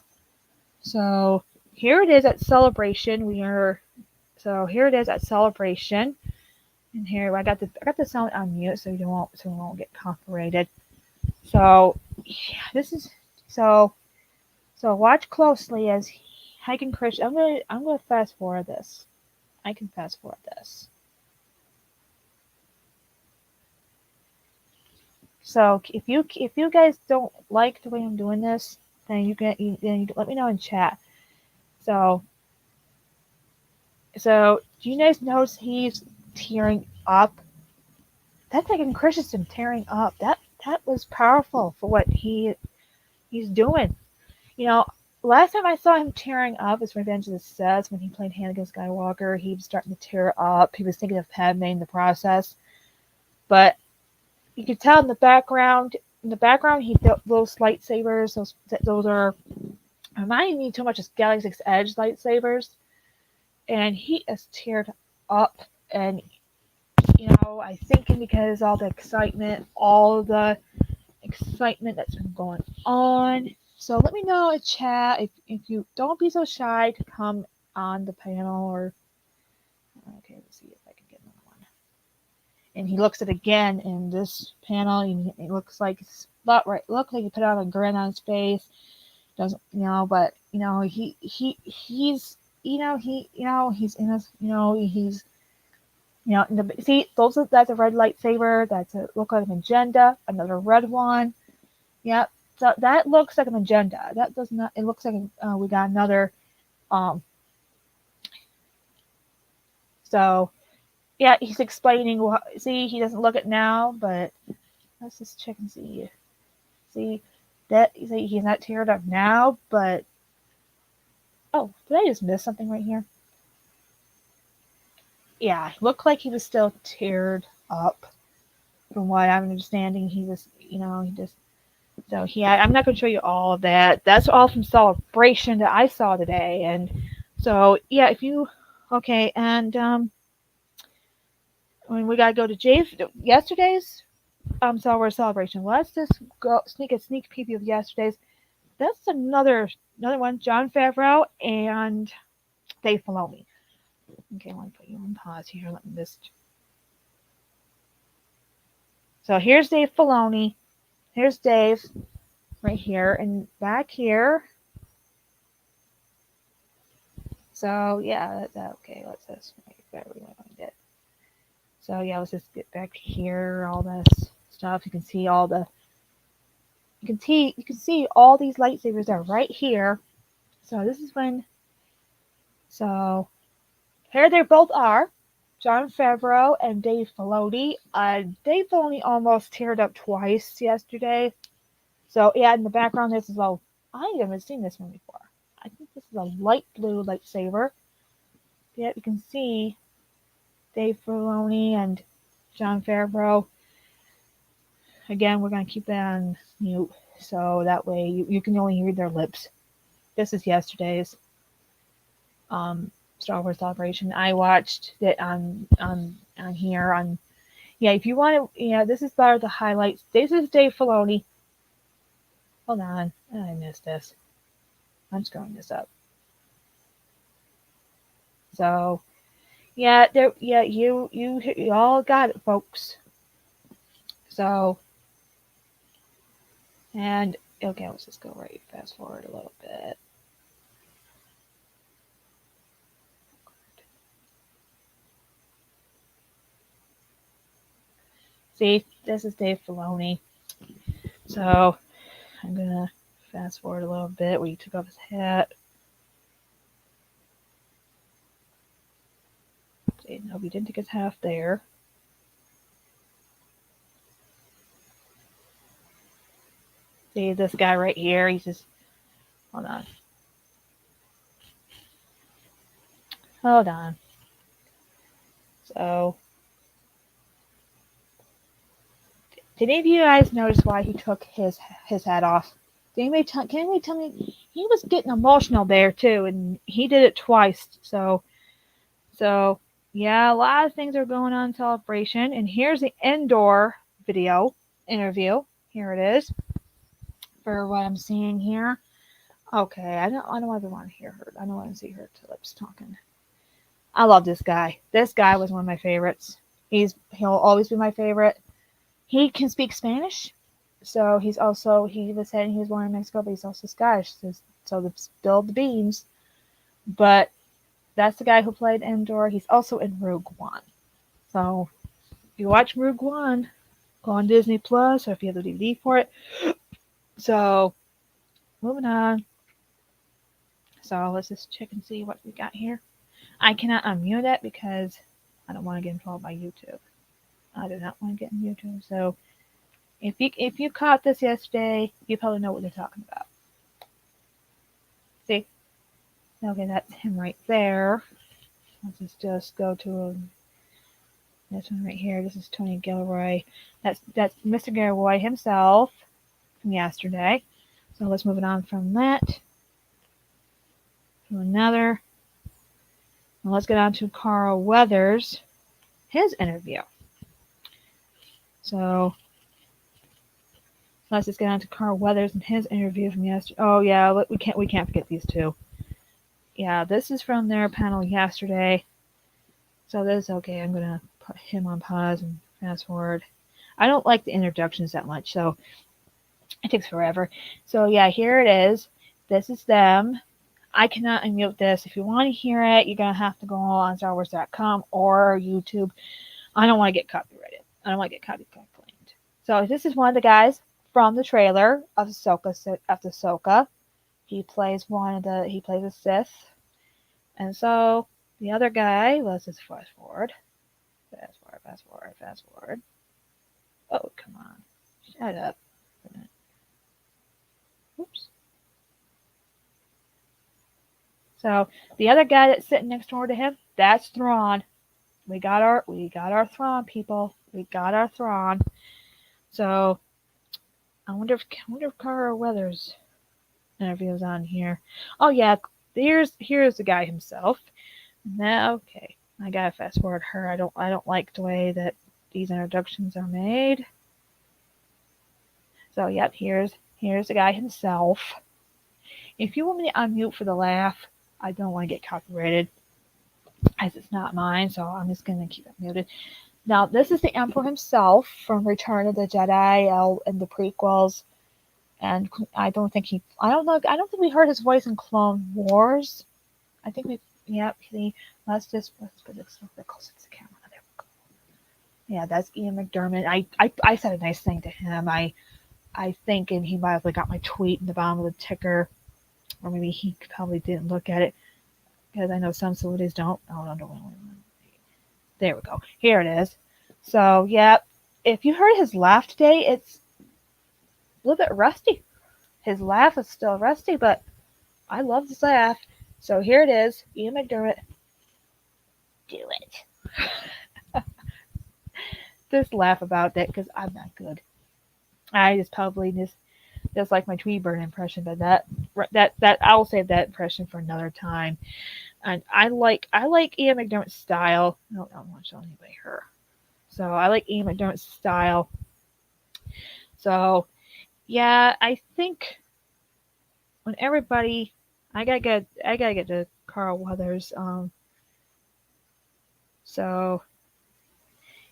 it is at Celebration. Here it is at Celebration. And here I got the sound on mute so we won't get copyrighted. So yeah, this is so watch closely as Hayden Christensen. I'm gonna fast forward this. I can fast forward this. So if you guys don't like the way I'm doing this, then you can let me know in chat. So do you guys notice he's tearing up? That's like Christensen tearing up. That was powerful for what he's doing. Last time I saw him tearing up was Revenge of the Sith when he played Anakin Skywalker. He was starting to tear up. He was thinking of Padme in the process, but you could tell in the background. He built those lightsabers. Those are reminding me too much of Galaxy's Edge lightsabers, and he is teared up. And I think because all the excitement that's been going on. So let me know in chat if you don't be so shy to come on the panel or. Okay, let's see if I can get another one. And he looks at it again in this panel. It looks like it's about right. Looks like he put out a grin on his face. Doesn't but he's he's in his he's see that's a red lightsaber. Look like a magenta. Another red one. Yep. So that looks like a magenta. That does not. It looks like we got another So yeah, he's explaining. See, he doesn't look it now, but let's just check and see. See that see, he's not teared up now, but oh, did I just miss something right here? Yeah, looked like he was still teared up. From what I'm understanding, he was, he just so he. I'm not going to show you all of that. That's all from Celebration that I saw today, and so yeah, if you okay, and when we got to go to Jay's yesterday's Star Wars Celebration. Let's just go sneak preview of yesterday's. That's another one. Jon Favreau and Dave Filoni. Okay, let me put you on pause here. Let me just. So here's Dave Filoni. Here's Dave right here, and back here. So yeah, that's okay. Let's just make that rewind it. So yeah, let's just get back here. All this stuff. You can see all the. You can see all these lightsabers are right here. So this is when. So here they both are. Jon Favreau and Dave Filoni. Dave Filoni almost teared up twice yesterday. So yeah, in the background this is a. I haven't seen this one before. I think this is a light blue lightsaber. Yeah, you can see Dave Filoni and Jon Favreau. Again, we're gonna keep that on mute so that way you can only hear their lips. This is yesterday's Star Wars Celebration. I watched it on here on. Yeah, if you want to, this is part of the highlights. This is Dave Filoni. Hold on, I missed this. I'm screwing this up. So, yeah, you all got it, folks. So, and okay, let's just go right fast forward a little bit. See, this is Dave Filoni. So, I'm gonna fast forward a little bit where he took off his hat. See, no, he didn't take his hat there. See this guy right here? He's just hold on. Hold on. So, did any of you guys notice why he took his hat off? Can anybody tell me? He was getting emotional there too, and he did it twice. So yeah, a lot of things are going on in Celebration, and here's the Endor video interview. Here it is for what I'm seeing here. Okay, I don't ever want to hear her. I don't want to see her lips talking. I love this guy. This guy was one of my favorites. He'll always be my favorite. He can speak Spanish, so he was saying he was born in Mexico, but he's also Scottish. So to spill the beans, but that's the guy who played Endor. He's also in Rogue One. So if you watch Rogue One, go on Disney Plus, or if you have the DVD for it. So moving on. So let's just check and see what we got here. I cannot unmute it because I don't want to get in trouble by YouTube. I do not want to get in YouTube. So if you caught this yesterday, you probably know what they're talking about. See? Okay, that's him right there. Let's just go to this one right here. This is Tony Gilroy. That's Mr. Gilroy himself from yesterday. So let's move it on from that to another. And let's get on to Carl Weathers, his interview. So let's just get on to Carl Weathers and his interview from yesterday. Oh yeah, we can't forget these two. Yeah, this is from their panel yesterday. So this is okay. I'm gonna put him on pause and fast forward. I don't like the introductions that much, so it takes forever. So yeah, here it is. This is them. I cannot unmute this. If you want to hear it, you're gonna have to go on StarWars.com or YouTube. I don't want to get copyrighted. I don't want to get copyright claimed. So this is one of the guys from the trailer of Ahsoka. He plays a Sith, and so The other guy, let's just fast forward. Fast forward, fast forward, fast forward. Oh, come on. Shut up. Oops. So the other guy that's sitting next door to him, that's Thrawn. We got our Thrawn, people. We got our Thrawn. So I wonder if Carl Weathers interview is on here. Oh yeah, here's the guy himself. Now okay, I gotta fast forward her. I don't like the way that these introductions are made. So yep, here's the guy himself. If you want me to unmute for the laugh, I don't want to get copyrighted as it's not mine, so I'm just gonna keep it muted. Now this is the Emperor himself from Return of the Jedi and the prequels. And I don't think we heard his voice in Clone Wars. I think let's put this a little bit closer to the camera. There we go. Yeah, that's Ian McDiarmid. I said a nice thing to him. I think, and he might have got my tweet in the bottom of the ticker, or maybe he probably didn't look at it because I know some celebrities don't. Oh no. There we go. Here it is. So yeah, if you heard his laugh today, it's a little bit rusty. His laugh is still rusty, but I love his laugh. So here it is. Ian McDiarmid. Do it. Just laugh about that because I'm not good. I just probably just like my Tweeberg impression, but that I'll save that impression for another time. And I like Ian McDiarmid's style. No, I don't want to show anybody her. So I like Ian McDiarmid's style. So yeah, I think when everybody, I gotta get to Carl Weathers. So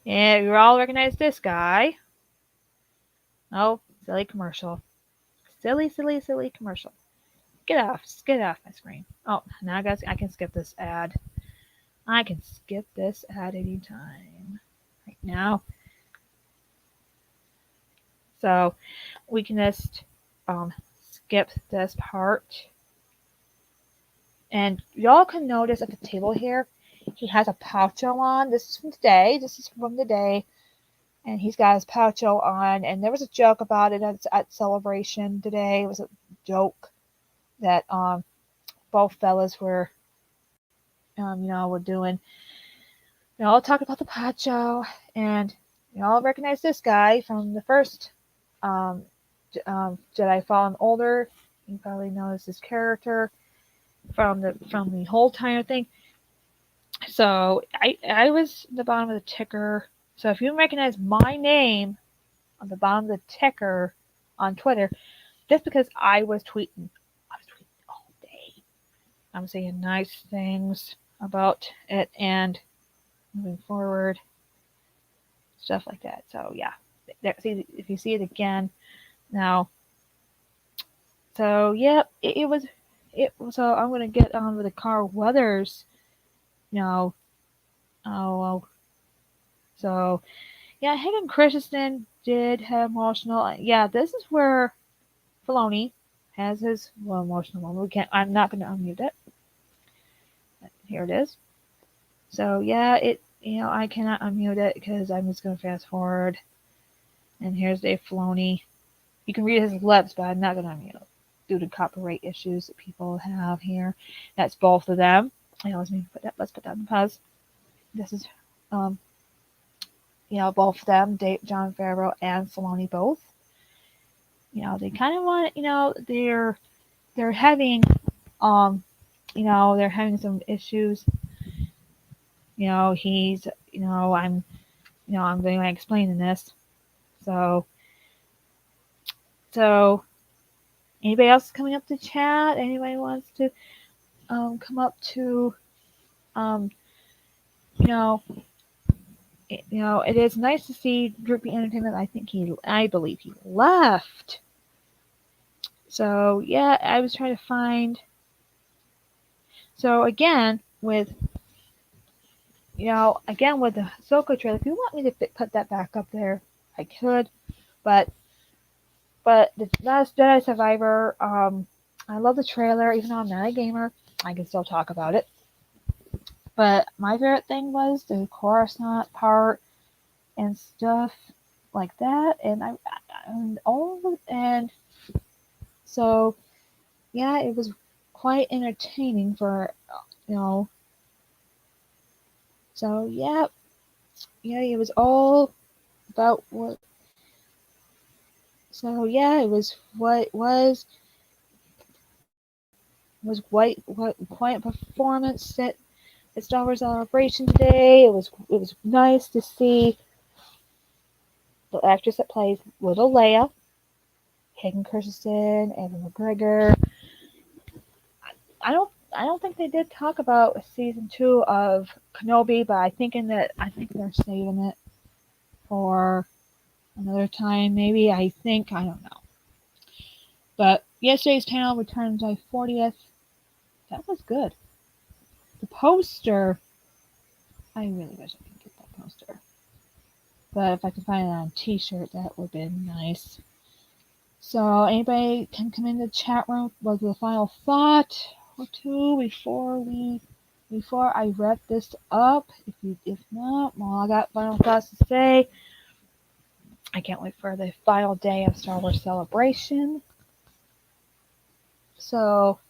yeah, you all recognize this guy. Oh, silly commercial. Silly commercial. Get off my screen. Oh, now I can skip this ad. I can skip this ad anytime. Right now. So we can just skip this part. And y'all can notice at the table here, he has a poucho on. This is from today. And he's got his poucho on. And there was a joke about it at Celebration today. It was a joke that both fellas were doing. We all talked about the poucho, and you all recognize this guy from the first Jedi Fallen Order. You probably know this character from the whole entire thing. So I was at the bottom of the ticker. So if you recognize my name on the bottom of the ticker on Twitter, just because I was tweeting all day. I'm saying nice things about it and moving forward, stuff like that. So yeah, see if you see it again now. So yeah, it was. So I'm gonna get on with the Carl Weathers. So yeah, Hayden Christensen did have emotional. Yeah, this is where Filoni has his emotional moment. I'm not gonna unmute it. Here it is. So yeah, I cannot unmute it because I'm just gonna fast forward. And here's Dave Filoni. You can read his lips, but I'm not gonna unmute it due to copyright issues that people have here. That's both of them. Let's put that in pause. This is both of them, Jon Favreau and Filoni both. They kind of want, they're having they're having some issues. He's I'm going to explain in this. So anybody else coming up to chat? Anybody wants to come up to it is nice to see Droopy Entertainment. I believe he left. So yeah, I was trying to find. So again with the Ahsoka trailer, if you want me to put that back up there, I could, but the Last Jedi Survivor, I love the trailer. Even though I'm not a gamer, I can still talk about it. But my favorite thing was the Coruscant part and stuff like that, and so yeah, it was quite entertaining for you know. So yeah, it was all about what. So yeah, it was what was what quite a performance at Star Wars Celebration today. It was nice to see the actress that plays Little Leia, Hayden Christensen, Evan McGregor. I don't think they did talk about season 2 of Kenobi, but I think they're saving it for another time. Maybe I don't know. But yesterday's panel returned July 40th. That was good. The poster, I really wish I could get that poster. But if I could find it on a t-shirt, that would be nice. So anybody can come in the chat room with a final thought or two before I wrap this up. If not, well, I got final thoughts to say. I can't wait for the final day of Star Wars Celebration. So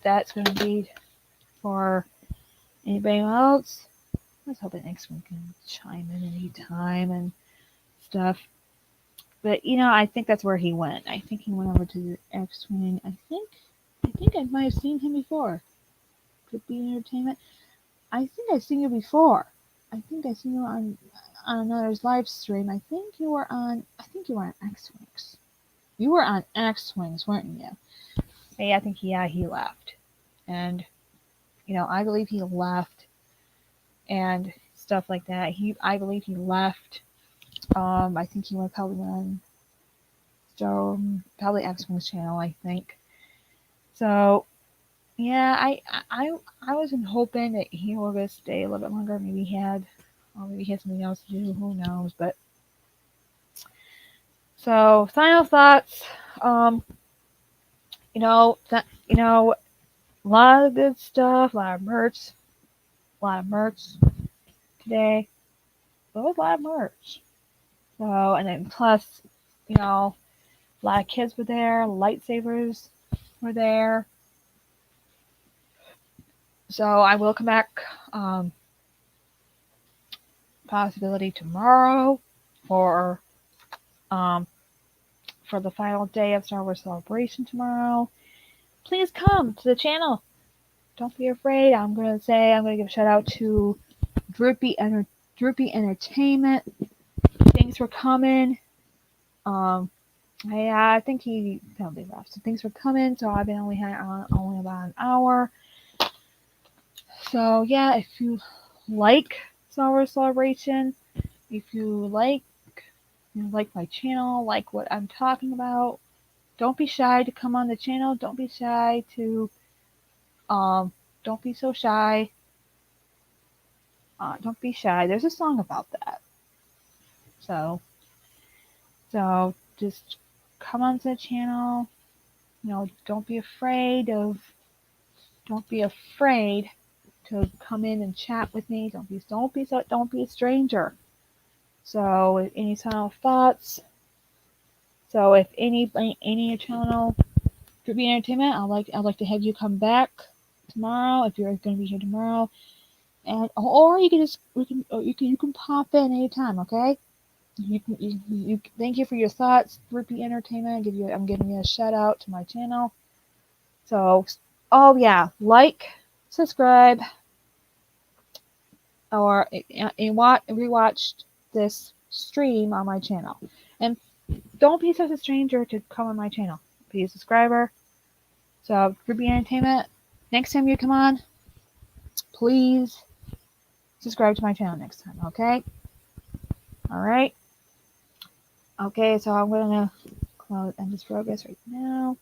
that's gonna be for anybody else. I was hoping X-Wing can chime in anytime and stuff. But I think that's where he went. I think he went over to the X-Wing. I think I might have seen him before. Could be entertainment. I think I've seen you before. I think I've seen you on another live stream. I think you were on X-Wings. You were on X-Wings, weren't you? Hey, I think he left. And I believe he left and stuff like that. I believe he left. I think he went probably on probably X-Wings channel, I think. So yeah, I wasn't hoping that he were gonna stay a little bit longer. Maybe he had something else to do. Who knows? But so final thoughts. A lot of good stuff, a lot of merch today. There was a lot of merch. So and then plus, a lot of kids were there. Lightsabers were there. So I will come back. Possibility tomorrow for the final day of Star Wars Celebration tomorrow. Please come to the channel. Don't be afraid. I'm gonna give a shout out to Droopy Entertainment. Thanks for coming. I think he probably left. So thanks for coming. So I've been only about an hour. So yeah, if you like Star Wars Celebration, if you like my channel, like what I'm talking about, don't be shy to come on the channel. Don't be shy to don't be so shy. Don't be shy. There's a song about that. So just come onto the channel. Don't be afraid to come in and chat with me. Don't be a stranger. So any final thoughts? So if any channel Droopy Entertainment, I'd like to have you come back tomorrow if you're going to be here tomorrow, and or you can pop in anytime. Okay. You thank you for your thoughts, Droopy Entertainment. I'm giving you a shout out to my channel. So, yeah, like, subscribe, or rewatch this stream on my channel. And don't be such a stranger to come on my channel. Be a subscriber. So, Droopy Entertainment, next time you come on, please subscribe to my channel next time, okay? Alright? Okay, so I'm going to end this progress right now.